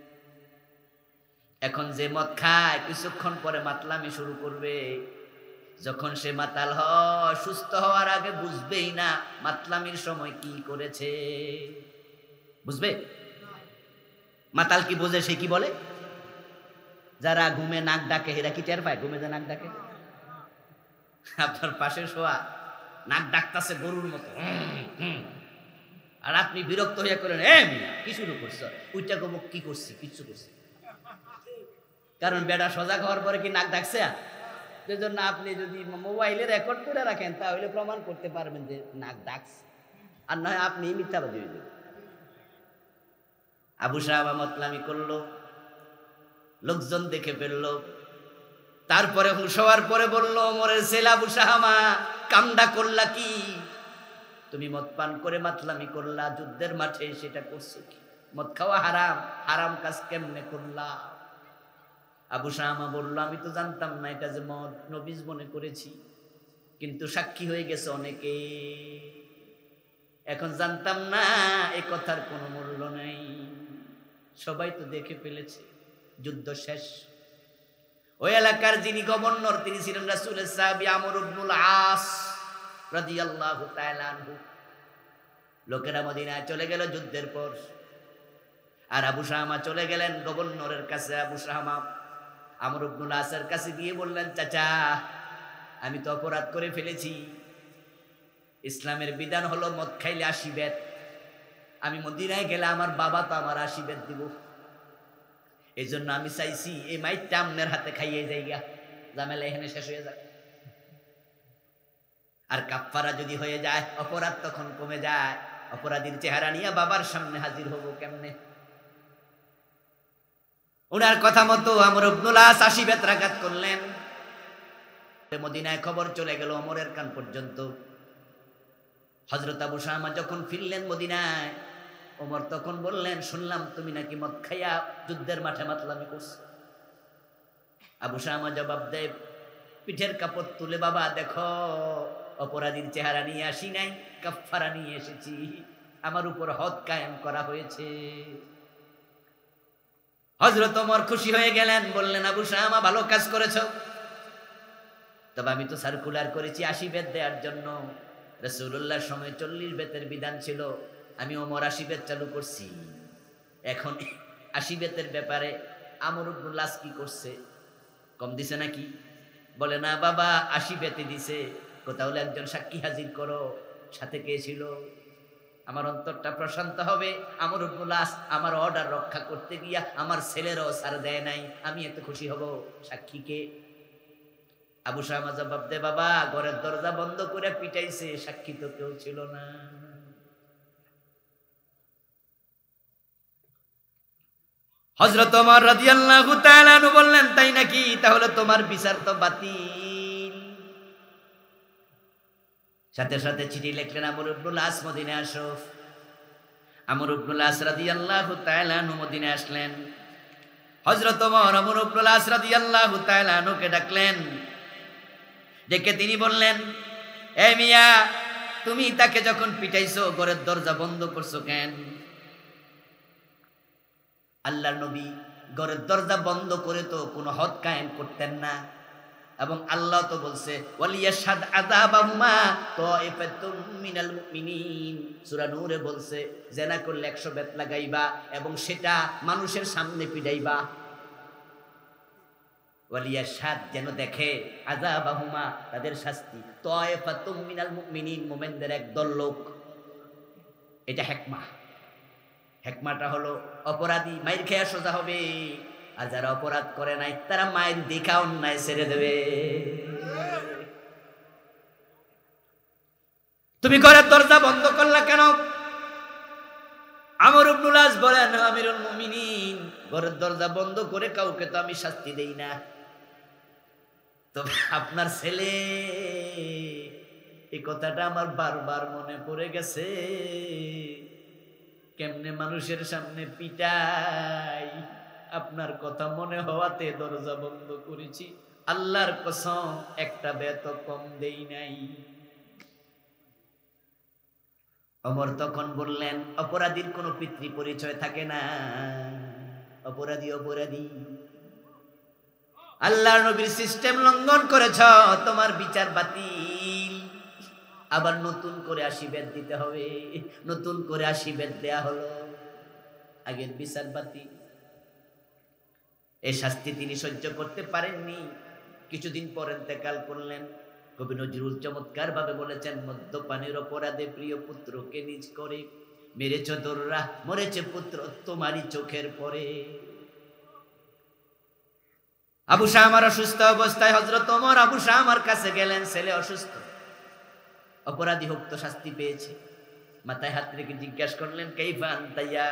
এখন যে মদ খায় কিছুক্ষণ পরে মাতলামি শুরু করবে। যখন সে মাতাল হয়, সুস্থ হওয়ার আগে বুঝবেই না মাতলামির সময় কি করেছে। বুঝবে? মাতাল কি বোঝে? সে কি বলে? যারা ঘুমে নাক ডাকে এরা কি টের পায়? ঘুমে যে নাক ডাকে, আপনার পাশে শোয়া নাক ডাকতেছে গরুর মতো, আর আপনি বিরক্ত হইয়া করেন, কি শুরু করছো? ওইটা কব কি করছি? কিচ্ছু করছি। কারণ বেড়া সজাগ হওয়ার পরে কি নাক ডাকছে? সেজন্য আপনি যদি মোবাইলে রেকর্ড করে রাখেন তাহলে প্রমাণ করতে পারবেন যে নাক ডাকছে, আর নয় আপনি মিথ্যাবাদী হয়ে যাবেন। আবু শাহামা মতলামি করলো, লোকজন দেখে ফেললো। তারপরে হুঁশ হওয়ার পরে বললো, ওমরের ছেলে আবু শাহামা, কামডা করলা কি? তুমি মদ পান করে মাতলামি করলা, যুদ্ধের মাঠে সেটা করছো কি? মদ খাওয়া হারাম, হারাম কাজ কেমনে করলা? আবু শাহামা বললো, আমি তো জানতাম না এটা যে মদ, নবীজ মনে করেছি, কিন্তু সাক্ষী হয়ে গেছে অনেকে, এখন জানতাম না এ কথার কোনো মূল্য নেই। সবাই তো দেখে ফেলেছে, যুদ্ধ শেষ। ওই এলাকার যিনি গভর্নর, তিনি ছিলেন রাসূলের সাহাবী আমর ইবনুল আস রাদিয়াল্লাহু তাআলা আনহু। লোকেরা মদিনায় চলে গেল যুদ্ধের পর, আর আবু শাহামা চলে গেলেন গভর্নরের কাছে। আবু শাহামা আমর ইবনুল আসের কাছে গিয়ে বললেন, চাচা, আমি তো অপরাধ করে ফেলেছি। ইসলামের বিধান হলো মদ খাইলে 80 বেত। আমি মদিনায় গেলে আমার বাবা তো আমার 80 বেত দিব। এই জন্য আমি চাইছি এই মাইটটা আমনের হাতে খাইয়ে যাইগা, ঝামেলা এখানে শেষ হয়ে যাক। আর কাফফারা যদি হয়ে যায় অপরাধ তখন কমে যায়। অপরাধীর চেহারা নিয়ে বাবার সামনে হাজির হব কেমনে? ওনার কথা মতো আমর ইবনুল আস 80 বেত্রাঘাত করলেন। মদিনায় খবর চলে গেল ওমরের কান পর্যন্ত। হযরত আবু শামা যখন ফিরলেন মদিনায়, ওমর তখন বললেন, শুনলাম তুমি নাকি মদ খাইয়া যুদ্ধের মাঠে মাতলামি করছো। আবু শামা জবাব দেয়, পিঠের কাপড় তুলে, বাবা দেখো অপরাধীর চেহারা নিয়ে আসি নাই, কাফফারা নিয়ে এসেছি। আমার উপর হদ কায়েম করা হয়েছে। হযরত ওমর খুশি হয়ে গেলেন, বললেন, আবু শামা ভালো কাজ করেছো। তবে আমি তো সার্কুলার করেছি 80 বেত দেওয়ার জন্য। রাসূলুল্লাহর সময় 40 বেতের বিধান ছিল, আমি ওমর 80 বেত চালু করছি। এখন 80 বেতের ব্যাপারে আমর ইবনুল আস কি করছে? কম দিছে নাকি? বলে, না বাবা 80 বেতে দিছে। কোথাও একজন সাক্ষী হাজির করো, সাথে কে ছিল? আমার অন্তরটা প্রশান্ত হবে। আমর ইবনুল আস আমার অর্ডার রক্ষা করতে গিয়া আমার ছেলেরও ছাড় দেয় নাই, আমি এত খুশি হব। সাক্ষীকে? আবু শামা জবাব দে, বাবা ঘরের দরজা বন্ধ করে পিটাইছে, সাক্ষী তো কেউ ছিল না। হযরত ওমর রাদিয়াল্লাহু তাআলা আনহু বললেন, তাই নাকি? তাহলে তোমার বিচার তো বাতিল। সাথে সাথে চিঠি লিখলেন, আমর ইবনুল আস মদিনায় আসো। আমর ইবনুল আস রাদিয়াল্লাহু তাআলা আনহু মদিনায় আসলেন। হযরত ওমর আমর ইবনুল আস রাদিয়াল্লাহু তাআলা আনহুকে ডাকলেন। ডেকে তিনি বললেন, এ মিয়া, তুমি তাকে যখন পিটাইছো ঘরের দরজা বন্ধ করছো কেন? আল্লাহর নবী ঘরের দরজা বন্ধ করে তো কোনো হদ কায়েম করতেন না। এবং আল্লাহ তো বলছে, ওয়ালিয়াশহাদ আযাবাহুমা তাইফাতুম মিনাল মুমিনিন। সূরা নূরে বলছে, জেনা করলে 100 বেত লাগাইবা এবং সেটা মানুষের সামনে পিটাইবা। ওয়ালিয়াশহাদ, যেন দেখে, আযাবাহুমা, তাদের শাস্তি, তাইফাতুম মিনাল মুমিনিন, মুমিনদের একদল লোক। এটা হিকমা। হিকমাটা হলো অপরাধী মাইর খেয়া সোজা হবে, আর যারা অপরাধ করে নাই তারা মায়ের দেখা অন্যায় ছেড়ে দেবে। তুমি ঘরের দরজা বন্ধ করলা কেন? আমর ইবনুল আস বলেন, আমিরুল মুমিনিন, ঘরের দরজা বন্ধ করে কাউকে তো আমি শাস্তি দেই না। তবে আপনার ছেলে, এই কথাটা আমার বারবার মনে পড়ে গেছে। কেমনে মানুষের সামনে পিটাই, আপনার কথা মনে হওয়াতে দরজা বন্ধ করেছি। আল্লাহর কসম, একটা বেত কম দেই নাই। ওমর তখন বললেন, অপরাধীর কোনো পিতৃ পরিচয় থাকে না। অপরাধী অপরাধী। আল্লাহর নবীর সিস্টেম লঙ্ঘন করেছ, তোমার বিচার বাতিল। আবার নতুন করে 80 বেত দিতে হবে। নতুন করে 80 বেত দেয়া হলো, আগের বিচার বাতিল। এই শাস্তি তিনি সহ্য করতে পারেননি, কিছুদিন পর ইন্তেকাল করলেন। কবি নজরুল চমৎকার ভাবে বলেছেন, মদ্যপানের অপরাধে প্রিয় পুত্রকে নিজ করে মেরেছ দোররা, মরেছে পুত্র তোমারই চোখের পরে। আবু শামার অসুস্থ অবস্থায় হযরত ওমর আবু শামার কাছে গেলেন। ছেলে অসুস্থ, অপরাধী হোক তো শাস্তি পেয়েছে। মাথায় হাত রেখে জিজ্ঞাসা করলেন, কাইফা আনতা ইয়া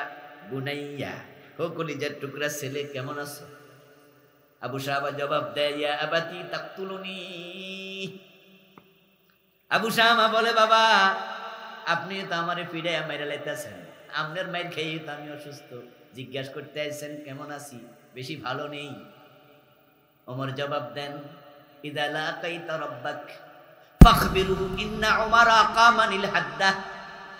বুনাইয়া, ও কলিজার টুকরা ছেলে, কেমন আছো? আবু শামা জবাব দেয়, ইয়া আবাতি তাকতুলুনি। আবু শামা বলে, বাবা আপনি তো আমারে ফিরাইয়া মাইরা লাইতাছেন, আপনার মাইর খেয়ে তো আমি অসুস্থ, জিজ্ঞাসা করতে আইছেন কেমন আছি? বেশি ভালো নেই। ওমর জবাব দেন, ইযা লাকাইতা রাব্বাক ফাখবিরহু ইন্না উমারা আকামানিল হাদ্দা।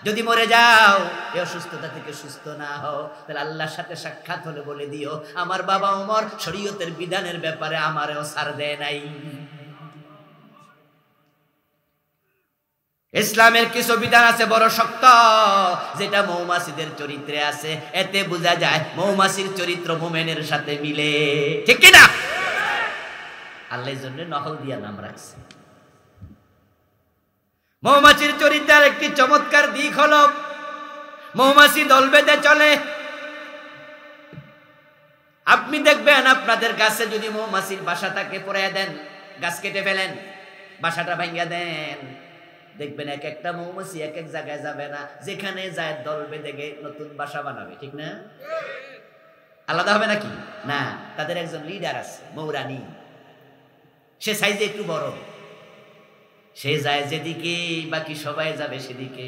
যদি মরে যাও, এই অসুস্থতা থেকে সুস্থ না হও, তাহলে আল্লাহর সাথে সাক্ষাৎ হলে বলে দিও, আমার বাবা ওমর শরীয়তের বিধানের ব্যাপারে আমারেও ছাড় দেয় নাই। ইসলামের কিছু বিধান আছে বড় শক্ত, যেটা মৌমাছিদের চরিত্রে আছে। এতে বোঝা যায় মৌমাছির চরিত্র মুমিনের সাথে মিলে, ঠিক কি না? আল্লাহর জন্য নহল দিয়া নাম রাখছে। মৌমাছির চরিত্রের একটি চমৎকার দিক হলো, মৌমাছি দল বেঁধে চলে। আপনি দেখবেন আপনাদের গাছে যদি মৌমাছির বাসা থাকে, পড়াইয়া দেন, গাছ কেটে ফেলেন, বাসাটা ভাঙিয়া দেন, দেখবেন এক একটা মৌমাছি এক এক জায়গায় যাবে না, যেখানে যায় দল বেঁধে গে নতুন বাসা বানাবে, ঠিক না? আলাদা হবে নাকি? না, তাদের একজন লিডার আছে, মৌরানী, সে সাইজে একটু বড়, সে যায় যেদিকে বাকি সবাই যাবে সেদিকে।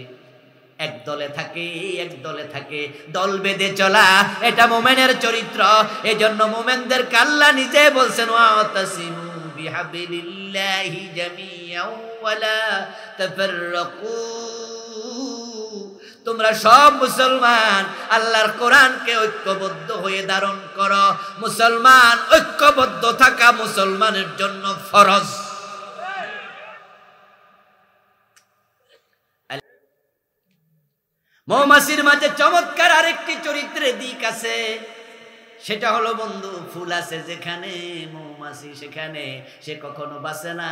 এক দলে থাকে, এক দলে থাকে, দল বেঁধে চলা, এটা মোমেনের চরিত্র। এজন্য মোমেনদের আল্লাহ নিজে বলছেন, ওয়াতাসিমু বিহাবলিল্লাহি জামিআন ওয়ালা তাফাররাকু। তোমরা সব মুসলমান আল্লাহর কোরআনকে ঐক্যবদ্ধ হয়ে ধারণ করো। মুসলমান ঐক্যবদ্ধ থাকা মুসলমানের জন্য ফরজ। মৌমাছির মাঝে চমৎকার আরেকটি চরিত্রের দিক আছে, সেটা হলো বন্ধু, ফুল আছে যেখানে মৌমাছি সেখানে সে কখনো বাসে না।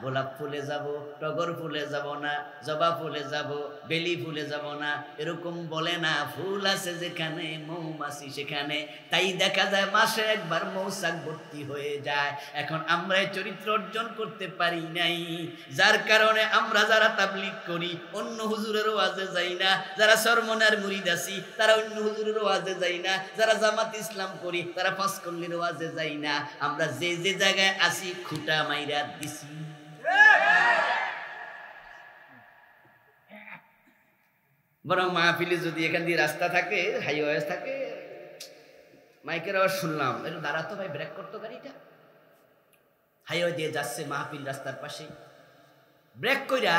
গোলাপ ফুলে যাব, টগর ফুলে যাব না, জবা ফুলে যাব, বেলি ফুলে যাব না, এরকম বলে না। ফুল আছে যেখানে মৌমাছি সেখানে, তাই দেখা যায় মাসে একবার মৌচাক ভর্তি হয়ে যায়। এখন আমরা এই চরিত্র অর্জন করতে পারি নাই, যার কারণে আমরা যারা তাবলীগ করি অন্য হুজুরের ওয়াজে যাই না, যারা সরমনার মুরিদ আছি তারা অন্য হুজুরের ওয়াজে যাই না, যারা জামাত ইসলাম করি তারা পাঁচকল্লির ওয়াজে যাই না। আমরা যে যে জায়গায় আসি খুঁটা মাইরা দিছি। বরং মাহফিলে যদি এখান দিয়ে রাস্তা থাকে, হাইওয়ে থাকে, মাইকের আওয়াজ শুনলাম, একটু দাঁড়াতো ভাই, ব্রেক করতো গাড়িটা, হাইওয়ে দিয়ে যাচ্ছে মাহফিল রাস্তার পাশে, ব্রেক কইরা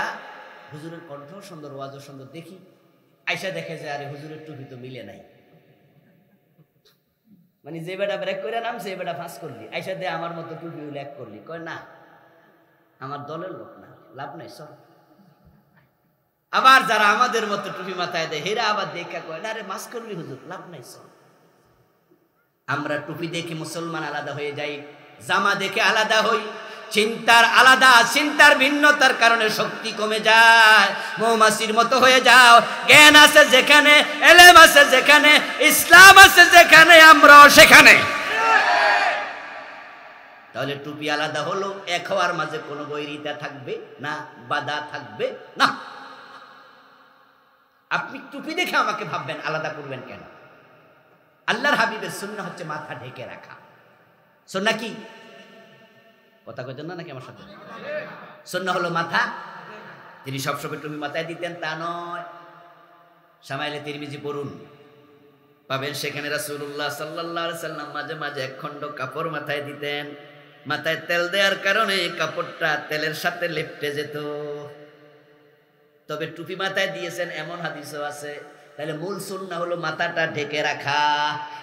হুজুরের কণ্ঠ সুন্দর, ওয়াজও সুন্দর, দেখি আইসা দেখে যে আরে হুজুরের টুপি তো মিলে নাই। মানে যে বেটা ব্রেক করে নামছে এই বেটা ফাঁস করলি, আইসা দে আমার মতো টুপি উল্লেখ করলি, কয় না আমার দলের লোক না, লাভ নাই সর। আবার যারা আমাদের মতো টুপি মাথায় দেয় হেরা আবার দেখা কয় না রে মাস করলি হুজুর, লাভ নাই সর। আমরা টুপি দেখে মুসলমান আলাদা হয়ে যাই, জামা দেখে আলাদা হই, চিন্তার আলাদা, চিন্তার ভিন্নতার কারণে শক্তি কমে যায়। মৌমাছির মতো হয়ে যাও, জ্ঞান আছে যেখানে, এলেম আছে যেখানে, ইসলাম আছে যেখানে, আমরাও সেখানে। তাহলে টুপি আলাদা হলো, এক হওয়ার মাঝে কোনো বৈরিতা থাকবে না, বাধা থাকবে না। আপনি টুপি দেখে আমাকে ভাববেন আলাদা করবেন কেন? আল্লাহর হাবিবের সুন্নাহ হচ্ছে মাথা ঢেকে রাখা। সুন্নাহ কি? কথা কইতেন না নাকি আমার সাথে? সুন্নাহ হলো মাথা, তিনি সবসময় টুপি মাথায় দিতেন তা নয়। শামাইলে তিরমিজি পড়ুন, পাবেন সেখানে রাসূলুল্লাহ সাল্লাল্লাহু আলাইহি সাল্লাম মাঝে মাঝে এক খণ্ড কাপড় মাথায় দিতেন। মাথায় তেল দেওয়ার কারণে কাপড়টা তেলের সাথে লেপটে যেত। তবে টুপি মাথায় দিয়েছেন এমন হাদিসও আছে। তাহলে মূল সুন্নাহ হলো মাথাটা ঢেকে রাখা।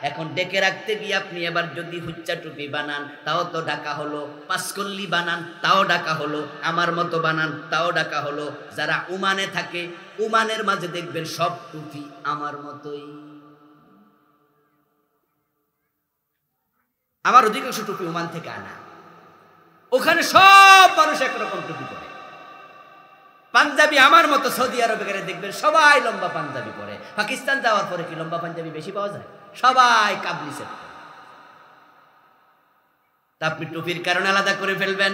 এখন ঢেকে রাখতে গিয়ে আপনি এবার যদি হুচ্চা টুপি বানান তাও তো ঢাকা হলো, পাঁচকল্লি বানান তাও ঢাকা হলো, আমার মতো বানান তাও ঢাকা হলো। যারা ওমানে থাকে ওমানের মাঝে দেখবেন সব টুপি আমার মতোই। আমার অধিকাংশ টুপি ওমান থেকে আনা, ওখানে সব মানুষ একরকম টুপি পরে। পাঞ্জাবি আমার মতো সৌদি আরবে গেলে দেখবেন সবাই লম্বা পাঞ্জাবি পরে। পাকিস্তান যাওয়ার পরে কি লম্বা পাঞ্জাবি বেশি পাওয়া যায়? সবাই কাবলি সেট। তা আপনি টুপির কারণে আলাদা করে ফেলবেন,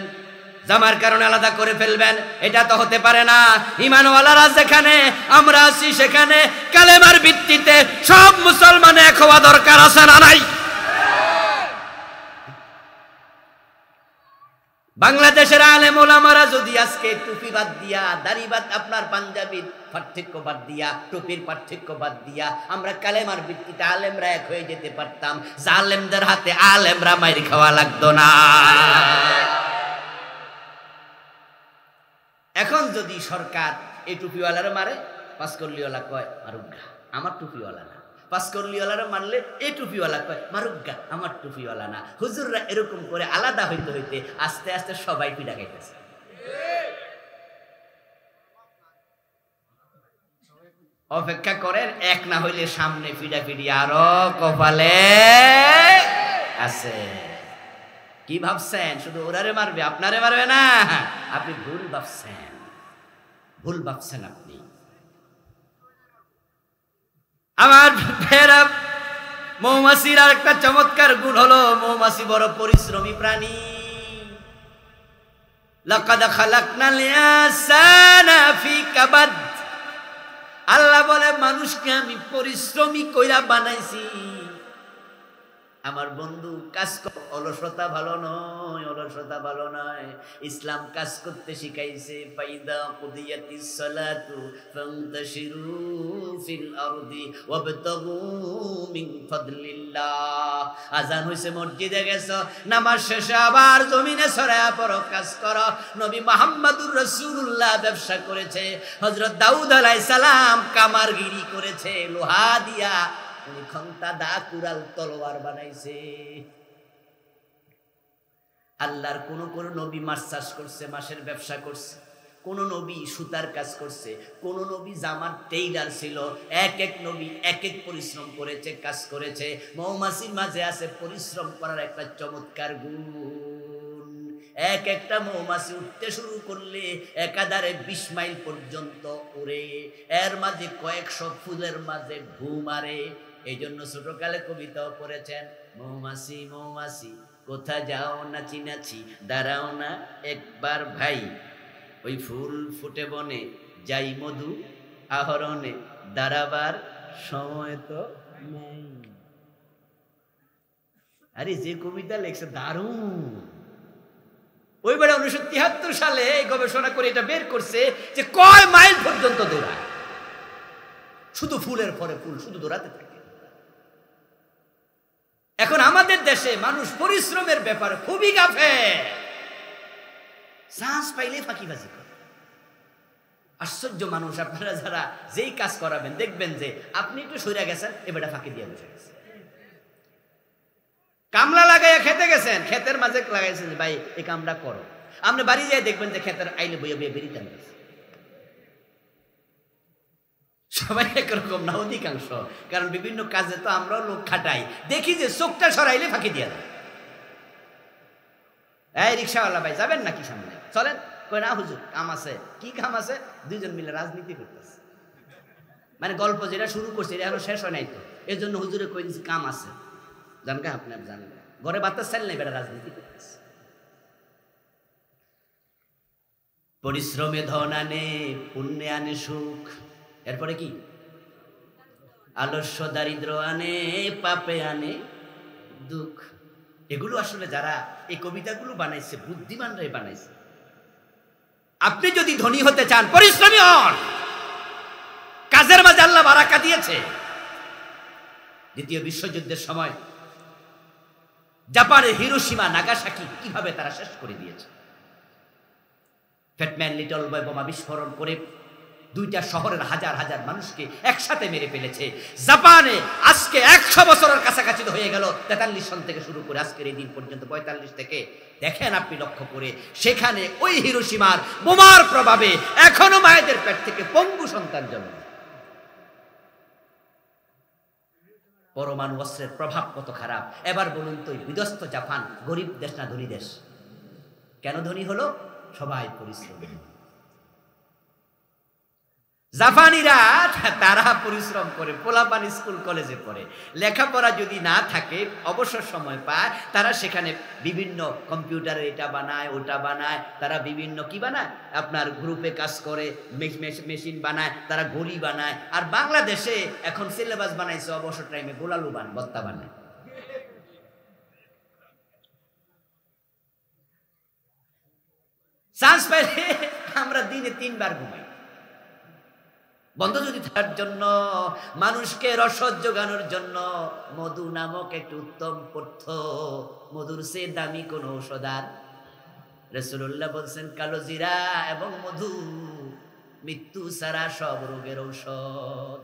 জামার কারণে আলাদা করে ফেলবেন, এটা তো হতে পারে না। ঈমানওয়ালারা যেখানে, আমরা আছি সেখানে, কালেমার ভিত্তিতে সব মুসলমান এক হওয়া দরকার আছে না নাই? বাংলাদেশের আলেম ওলামারা যদি আজকে টুপি বাদ দিয়া, দাড়ি বাদ, আপনার পাঞ্জাবির পার্থক্য বাদ দিয়া, টুপির পার্থক্য বাদ দিয়া আমরা কালেমার ভিত্তিতে আলেমরা এক হয়ে যেতে পারতাম, জালেমদের হাতে আলেমরা মাইর খাওয়া লাগতো না। এখন যদি সরকার এই টুপিওয়ালারা মারে, পাঁচকল্লিওয়ালা কয় মারুগা আমার টুপিওয়ালা না, পাঁচকল্লিওয়ালারা মারলে এই টুপিওয়ালা কয় মারুগা আমার টুপিওয়ালা না। হুজুররা এরকম করে আলাদা হইতে হইতে আস্তে আস্তে সবাই পিঠা খাইতেছে। অপেক্ষা করেন, এক না হইলে সামনে ফিডাফিডি আরো কপালে আছে। কি ভাবছেন শুধু ওরারে মারবে, আপনারে মারবে না? আপনি ভুল ভাবছেন, ভুল ভাবছেন আপনি। আমার ফেরা মৌমাছির আর একটা চমৎকার গুণ হলো মৌমাছি বড় পরিশ্রমী প্রাণী। লাকাদ খালাকনাল ইনসানা ফি কাবাদ। আল্লাহ বলে মানুষকে আমি পরিশ্রমী কইরা বানাইছি। আমার বন্ধু কাজ অলসতা ভালো নয়, অলসতা ভালো নয়। ইসলাম কাজ করতে শিখাইছে। ফাইদা কুদিয়াতিস সালাতু ফান্তাশিরু ফিল আরদি ওয়াবতাগু মিন ফাদলিল্লাহ। আজান হইছে, মসজিদে গেছো, নামাজ শেষে আবার জমিনে ছড়ায়া পড়ো, কাজ করো। নবী মুহাম্মদুর রাসূলুল্লাহ ব্যবসা করেছে, হযরত দাউদ আলাইহিস সালাম কামারগিরি করেছে, লোহা দিয়া উনি খন্তা দা কুড়াল তলোয়ার বানাইছে। আল্লাহর কোন কোন নবী মাছ চাষ করছে, মাছের ব্যবসা করছে, কোন নবী সুতার কাজ করছে, কোন নবী জামার টেইলার ছিল। এক এক নবী এক এক পরিশ্রম করেছে, কাজ করেছে। মৌমাছির মাঝে আছে পরিশ্রম করার একটা চমৎকার গুণ। এক একটা মৌমাছি উঠতে শুরু করলে একাধারে 20 মাইল পর্যন্ত উড়ে, এর মাঝে কয়েকশো ফুলের মাঝে ঢু মারে। এই জন্য ছোটকালে কবিতাও পড়েছেন, মৌমাছি মৌমাছি কোথা যাও নাচি নাচি, দাঁড়াও না একবার ভাই, ওই ফুল ফুটে বনে যাই মধু আহরণে, দাঁড়াবার সময় তো নেই। আরে যে কবিতা লেখছে দারুণ। ওইবারে 1973 সালে এই গবেষণা করে এটা বের করছে যে কয় মাইল পর্যন্ত দৌড়ায়, শুধু ফুলের পরে ফুল, শুধু দৌড়াতে থাকে। এখন আমাদের দেশে মানুষ পরিশ্রমের ব্যাপারে খুবই গাফেল, চান্স পাইলে ফাঁকিবাজি করে। আশ্চর্য মানুষ। আপনারা যারা যেই কাজ করাবেন দেখবেন যে আপনি একটু সইরা গেছেন, এবারে ফাঁকি দিয়ে বসে গেছে। কামলা লাগাইয়া খেতে গেছেন, ক্ষেতের মাঝে লাগাইছেন ভাই এই কামটা করো, আপনি বাড়ি যাই দেখবেন যে ক্ষেতের আইলে বইয়ে বইয়ে বেরিয়ে টানতেছে। সবাই একরকম না, অধিকাংশ। কারণ বিভিন্ন কাজে তো আমরাও লোক খাটাই, দেখি যে চোখটা সরাইলে ফাঁকি দিয়ে দেয়। এই রিক্সাওয়ালা ভাই যাবেন নাকি সামনে, চলেন। কই না হুজুর কাম আছে। কি কাম আছে? দুইজন মিলে রাজনীতি করতেছে। মানে গল্প যেটা শুরু করছে এটা এখনো শেষ হয় নাই, তো এই জন্য হুজুরে কই দিচ্ছে কাম আছে। জানকা আপনার জানেন, ঘরে বাতাস চাল নাই, বেটা রাজনীতি করতেছে। পরিশ্রমে ধন আনে, পুণ্যে আনে সুখ। এরপরে কি? আলস্য দারিদ্র আনে, পাপে আনে দুঃখ। এগুলো আসলে যারা এই কবিতাগুলো বানাইছে বুদ্ধিমানরাই বানাইছে। আপনি যদি ধনী হতে চান পরিশ্রমী হন, কাজের মাঝে আল্লাহ বারাকা দিয়েছে। দ্বিতীয় বিশ্বযুদ্ধের সময় জাপানের হিরোশিমা নাগাসাকি কিভাবে তারা শেষ করে দিয়েছে। ফ্যাটম্যান লিটল বয় বোমা বিস্ফোরণ করে দুইটা শহরের হাজার হাজার মানুষকে একসাথে মেরে ফেলেছে। জাপানে আজকে 100 বছরের কাছাকাছি হয়ে গেল, 43 সন থেকে শুরু করে আজকের এই দিন পর্যন্ত 45 থেকে। দেখেন আপনি লক্ষ্য করে, সেখানে ওই হিরোশিমার বোমার প্রভাবে এখনো মায়েদের পেট থেকে পঙ্গু সন্তান জন্ম। পরমাণু অস্ত্রের প্রভাব কত খারাপ। এবার বলুন তো, বিধ্বস্ত জাপান গরিব দেশ না ধনী দেশ? কেন ধনী হলো? সবাই পরিশ্রম। জাপানিরা তারা পরিশ্রম করে, পোলাপান স্কুল কলেজে পড়ে, লেখাপড়া যদি না থাকে অবসর সময় পায়, তারা সেখানে বিভিন্ন কম্পিউটারে এটা বানায় ওটা বানায়, তারা বিভিন্ন কি বানায় আপনার গ্রুপে কাজ করে, মেশিন বানায়, তারা ঘড়ি বানায়। আর বাংলাদেশে এখন সিলেবাস বানাইছে অবসর টাইমে গোলালু ভর্তা বানায়। চান্স পাইলে আমরা দিনে 3 বার ঘুমাই। বন্ধ যদি থাকার জন্য, মানুষকে রসদ যোগানোর জন্য মধু নামক একটি উত্তম পথ্য, মধুর সে দামি কোন ঔষধ আর। রাসূলুল্লাহ বলছেন কালো জিরা এবং মধু মৃত্যু ছাড়া সব রোগের ঔষধ।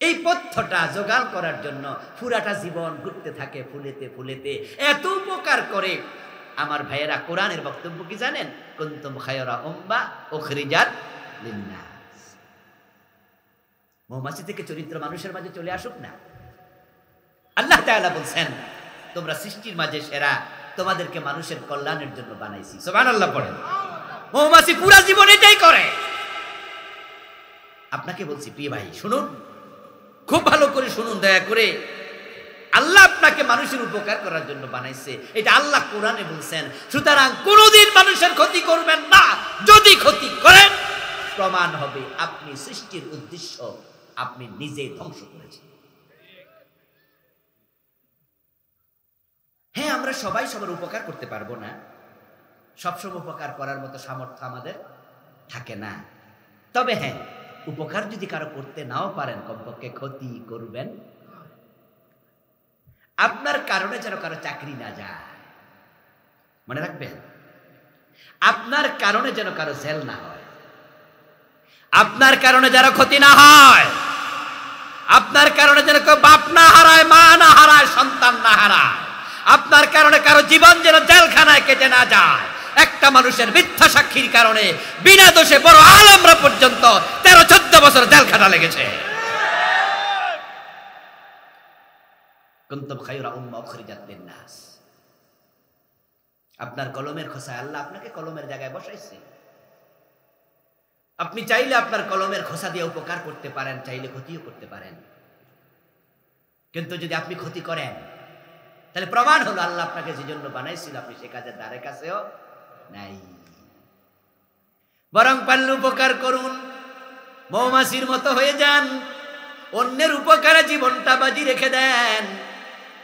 এই পথ্যটা জোগাড় করার জন্য পুরাটা জীবন ঘুরতে থাকে ফুলেতে ফুলেতে, এত উপকার করে। আমার ভাইয়েরা, কোরআনের বক্তব্য কি জানেন? কুনতুম খায়রা উম্মাহ উখরিজাত লিন্নাস। মৌমাছি থেকে চরিত্র মানুষের মাঝে চলে আসুক না। আল্লাহ তাআলা বলছেন তোমরা সৃষ্টির মাঝে সেরা, তোমাদেরকে মানুষের কল্যাণের জন্য বানাইছি। সুবহানাল্লাহ পড়েন। মৌমাছি পুরা জীবন এটাই করে। আপনাকে বলছি প্রিয় ভাই, শুনুন, খুব ভালো করে শুনুন, দয়া করে। আল্লাহ আপনাকে মানুষের উপকার করার জন্য বানাইছে, এটা আল্লাহ কোরআনে বলছেন। সুতরাং কোনোদিন মানুষের ক্ষতি করবেন না। যদি ক্ষতি করেন, প্রমাণ হবে আপনি সৃষ্টির উদ্দেশ্য আপনি নিজেই ধ্বংস করেছেন। হ্যাঁ, আমরা সবাই সবার উপকার করতে পারবো না, সবসময় উপকার করার মতো সামর্থ্য আমাদের থাকে না। তবে হ্যাঁ, উপকার যদি কারো করতে নাও পারেন, কমপক্ষে ক্ষতি করবেন। আপনার কারণে যেন কারো চাকরি না যায়, মনে রাখবেন। আপনার কারণে যেন কারো জেল না হয়, আপনার কারণে যেন ক্ষতি না হয়, আপনার কারণে যেন কেউ বাপ না হারায়, মা না হারায়, সন্তান না হারায়, আপনার কারণে কারো জীবন যেন জেলখানায় কেটে না যায়। একটা মানুষের মিথ্যা সাক্ষীর কারণে বিনা দোষে বড় আলেমরা পর্যন্ত 13-14 বছর জেলখানা লেগেছে। কুনতুম খায়রা উম্মাহ উখরিজাত লিন-নাস। আপনার কলমের খোসায় আল্লাহ আপনাকে কলমের জায়গায় বসাইছে। আপনি চাইলে আপনার কলমের খোসা দিয়ে উপকার করতে পারেন, চাইলে ক্ষতিও করতে পারেন। কিন্তু যদি আপনি ক্ষতি করেন, তাহলে প্রমাণ হলো আল্লাহ আপনাকে যে জন্য বানাইছিল আপনি সে কাজের ধারে কাছেও নাই। বরং পারলে উপকার করুন, মৌমাছির মতো হয়ে যান, অন্যের উপকারে জীবনটা বাজি রেখে দেন।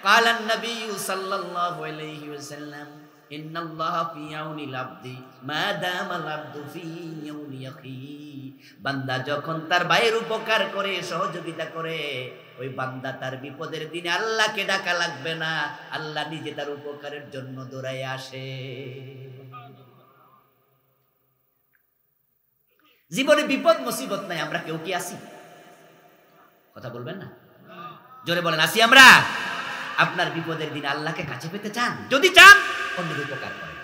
قال النبي صلى الله عليه وسلم إن الله في عون العبد ما دام العبد في عون أخيه। বান্দা যখন তার ভাইয়ের উপকার করে, সহযোগিতা করে, ওই বান্দা তার বিপদের দিনে আল্লাহকে ডাকা লাগবে না, আল্লাহ নিজে তার উপকারের জন্য দৌড়ায় আসে। জীবনে বিপদ মুসিবত নাই, আমরা কেউ কি আছি? কথা বলবেন না, জোরে বলেন, আছি আমরা? আপনার বিপদের দিন আল্লাহকে কাছে পেতে চান? যদি চান, অন্যের উপকার করেন।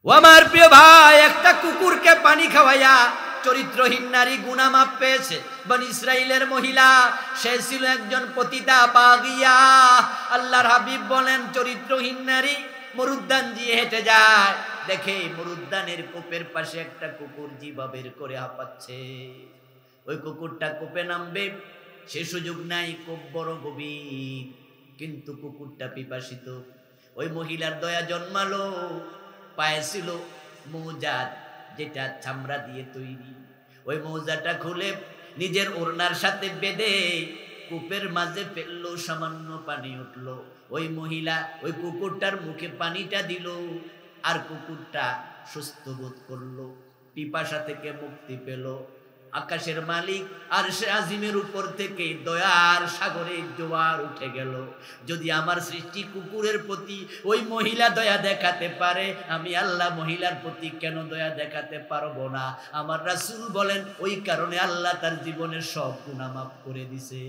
ও আমার প্রিয় ভাই, একটা কুকুরকে পানি খাওয়াইয়া চরিত্রহীন নারী গুনাহ মাফ পেয়েছে। বনি ইসরাইলের মহিলা, সে ছিল একজন পতিতা বাগিয়া। আল্লাহর হাবিব বলেন, চরিত্রহীন নারী মরুদ্যান দিয়ে হেঁটে যায়, দেখে মরুদ্যানের কূপের পাশে একটা কুকুর জিভা বের করে হাঁপাচ্ছে। ওই কুকুরটা কূপে নামবে, সে সুযোগ নাই, খুব বড় গভীর, কিন্তু কুকুরটা পিপাসিত। ওই মহিলার দয়া জন্মালো, পায়ে ছিল মৌজাত, যেটা চামড়া দিয়ে তৈরি। ওই মৌজাটা খুলে নিজের ওড়নার সাথে বেঁধে কূপের মাঝে ফেললো, সামান্য পানি উঠলো। ওই মহিলা ওই কুকুরটার মুখে পানিটা দিল, আর কুকুরটা সুস্থ বোধ করলো, পিপাসা থেকে মুক্তি পেল। আকাশের মালিক আরশে আজিমের উপর থেকে দয়ার সাগরে জোয়ার উঠে গেল। যদি আমার সৃষ্টি কুকুরের প্রতি ওই মহিলা দয়া দেখাতে পারে, আমি আল্লাহ মহিলার প্রতি কেন দয়া দেখাতে পারবো না? আমার রাসূল বলেন, ওই কারণে আল্লাহ তার জীবনের সব গুনাহ মাফ করে দিছে।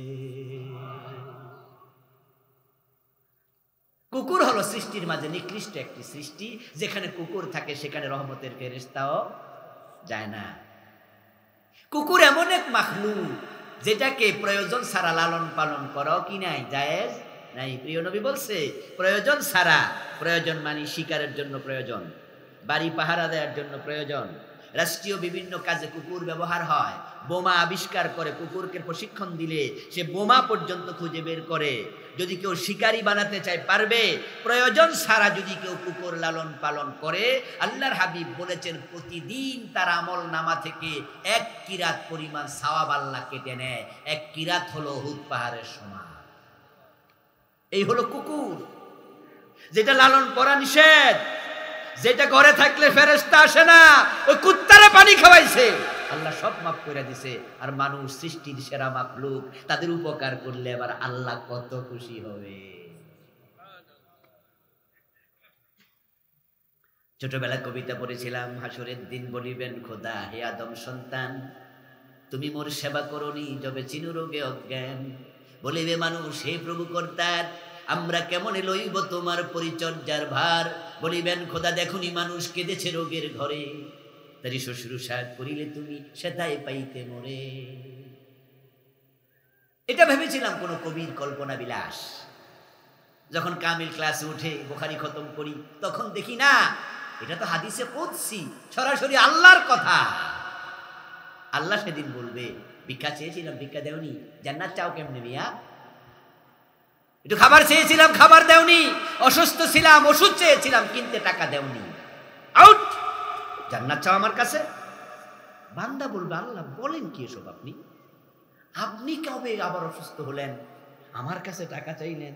কুকুর হলো সৃষ্টির মাঝে নিকৃষ্ট একটি সৃষ্টি। যেখানে কুকুর থাকে সেখানে রহমতের ফেরেশতাও যায় না। কুকুর এমন এক মাখলুক যেটাকে প্রয়োজন ছাড়া লালন পালন করাও কি নাই, জায়েজ নাই। প্রিয় নবী বলছে, প্রয়োজন ছাড়া, প্রয়োজন মানে শিকারের জন্য প্রয়োজন, বাড়ি পাহারা দেওয়ার জন্য প্রয়োজন, রাষ্ট্রীয় বিভিন্ন কাজে কুকুর ব্যবহার হয়। বোমা আবিষ্কার করে কুকুরকে প্রশিক্ষণ দিলে সে বোমা পর্যন্ত খুঁজে বের করে। যদি কেউ শিকারী বানাতে চায় পারবে। প্রয়োজন ছাড়া যদি কেউ কুকুর লালন পালন করে, আল্লাহর হাবিব বলেছেন, প্রতিদিন তার আমল নামা থেকে 1 কিরাত পরিমাণ সওয়াব আল্লাহ কেটে নেয়। 1 কিরাত হলো উহুদ পাহাড়ের সমান। এই হলো কুকুর, যেটা লালন করা নিষেধ, যেটা ঘরে থাকলে ফেরেশতা আসে না। ওই কুত্তারে পানি খাওয়াইছে, আল্লাহ সব মাফ করে দিছে। আর মানুষ সৃষ্টির সেরা মাখলুক, তাদের উপকার করলে আবার আল্লাহ কত খুশি হবে। ছোটবেলায় কবিতা পড়েছিলাম, হাসরের দিন বলিবেন খোদা, হে আদম সন্তান, তুমি মোর সেবা করনি, যবে চিনু রোগে অজ্ঞান। বলিবে মানুষ, হে প্রভু কর্তার, আমরা কেমন লইব তোমার পরিচর্যার ভার। বলিবেন খোদা, দেখুনি মানুষ কেঁদেছে রোগের ঘরে, তারি শুশ্রূষা করিলে তুমি সেটাই পাইতে মোরে। এটা ভেবেছিলাম কোন কবির কল্পনা বিলাস। যখন কামিল ক্লাসে উঠে বুখারী খতম করি, তখন দেখি না, এটা তো হাদিসে কুদসি, সরাসরি আল্লাহর কথা। আল্লাহ সেদিন বলবে, ভিক্ষা চেয়েছিলাম, ভিক্ষা দেওনি। জান্নাত চাও কেমনে মিয়া? একটু খাবার চেয়েছিলাম, খাবার দেওনি। অসুস্থ ছিলাম, ওষুধ চেয়েছিলাম, কিনতে টাকা দেওনি। আউট! জান্নাত চাও আমার কাছে? বান্দা বলবে, আল্লাহ বলেন কি এসব? আপনি আপনি কবে আবার অসুস্থ হলেন, আমার কাছে টাকা চাইলেন,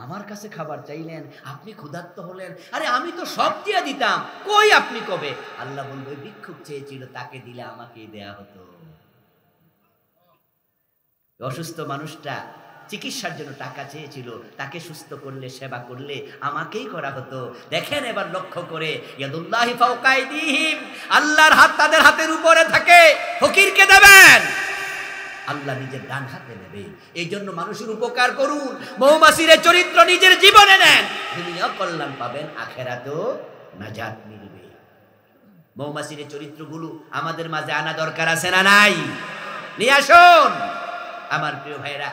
আমার কাছে খাবার চাইলেন, আপনি ক্ষুধার্ত হলেন, আরে আমি তো সব দিয়ে দিতাম, কই আপনি কবে? আল্লাহ বলবে, ভিক্ষুক চেয়েছিল, তাকে দিলে আমাকেই দেয়া হতো। অসুস্থ মানুষটা চিকিৎসার জন্য টাকা চেয়েছিল, তাকে সুস্থ করলে, সেবা করলে আমাকেই করা হতো। দেখেন এবার লক্ষ্য করে, ইয়াদুল্লাহি ফাওকা আইদিহিম, আল্লাহর হাত তাদের হাতের উপরে থাকে। ফকিরকে দেবেন, আল্লাহ নিজের ডান হাতে নেবে। এই জন্য মানুষের উপকার করুন। মৌমাছির চরিত্র নিজের জীবনে নেন, দুনিয়া কল্যাণ পাবেন, আখেরাতেও নাজাত মিলবে। মৌমাছির চরিত্রগুলো আমাদের মাঝে আনা দরকার আছে না নাই? নিয়ে আসুন। আমার প্রিয় ভাইরা,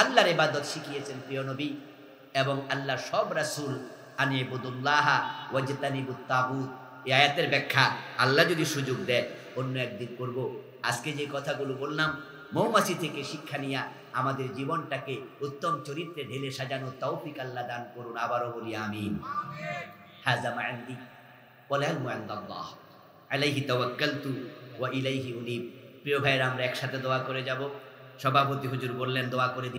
আল্লাহর ইবাদত শিখিয়েছেন প্রিয় নবী এবং আল্লাহর সব রাসূল। আনিবুদুল্লাহ ওয়াজতানিবুত তাগুত, এই আয়াতের ব্যাখ্যা আল্লাহ যদি সুযোগ দেয় অন্য একদিন করব। আজকে যে কথাগুলো বললাম, মৌমাছি থেকে শিক্ষা নিয়ে আমাদের জীবনটাকে উত্তম চরিত্রে ঢেলে সাজানোর তৌফিক আল্লাহ দান করুন। আবারও বলি আমিন। হাযা মা ইনদি ওয়াল ইলমু ইনদাল্লাহ আলাইহি তাওয়াক্কালতু ওয়া ইলাইহি উনীব। প্রিয় ভাইরা, আমরা একসাথে দোয়া করে যাব। সভাপতি হুজুর বললেন দোয়া করে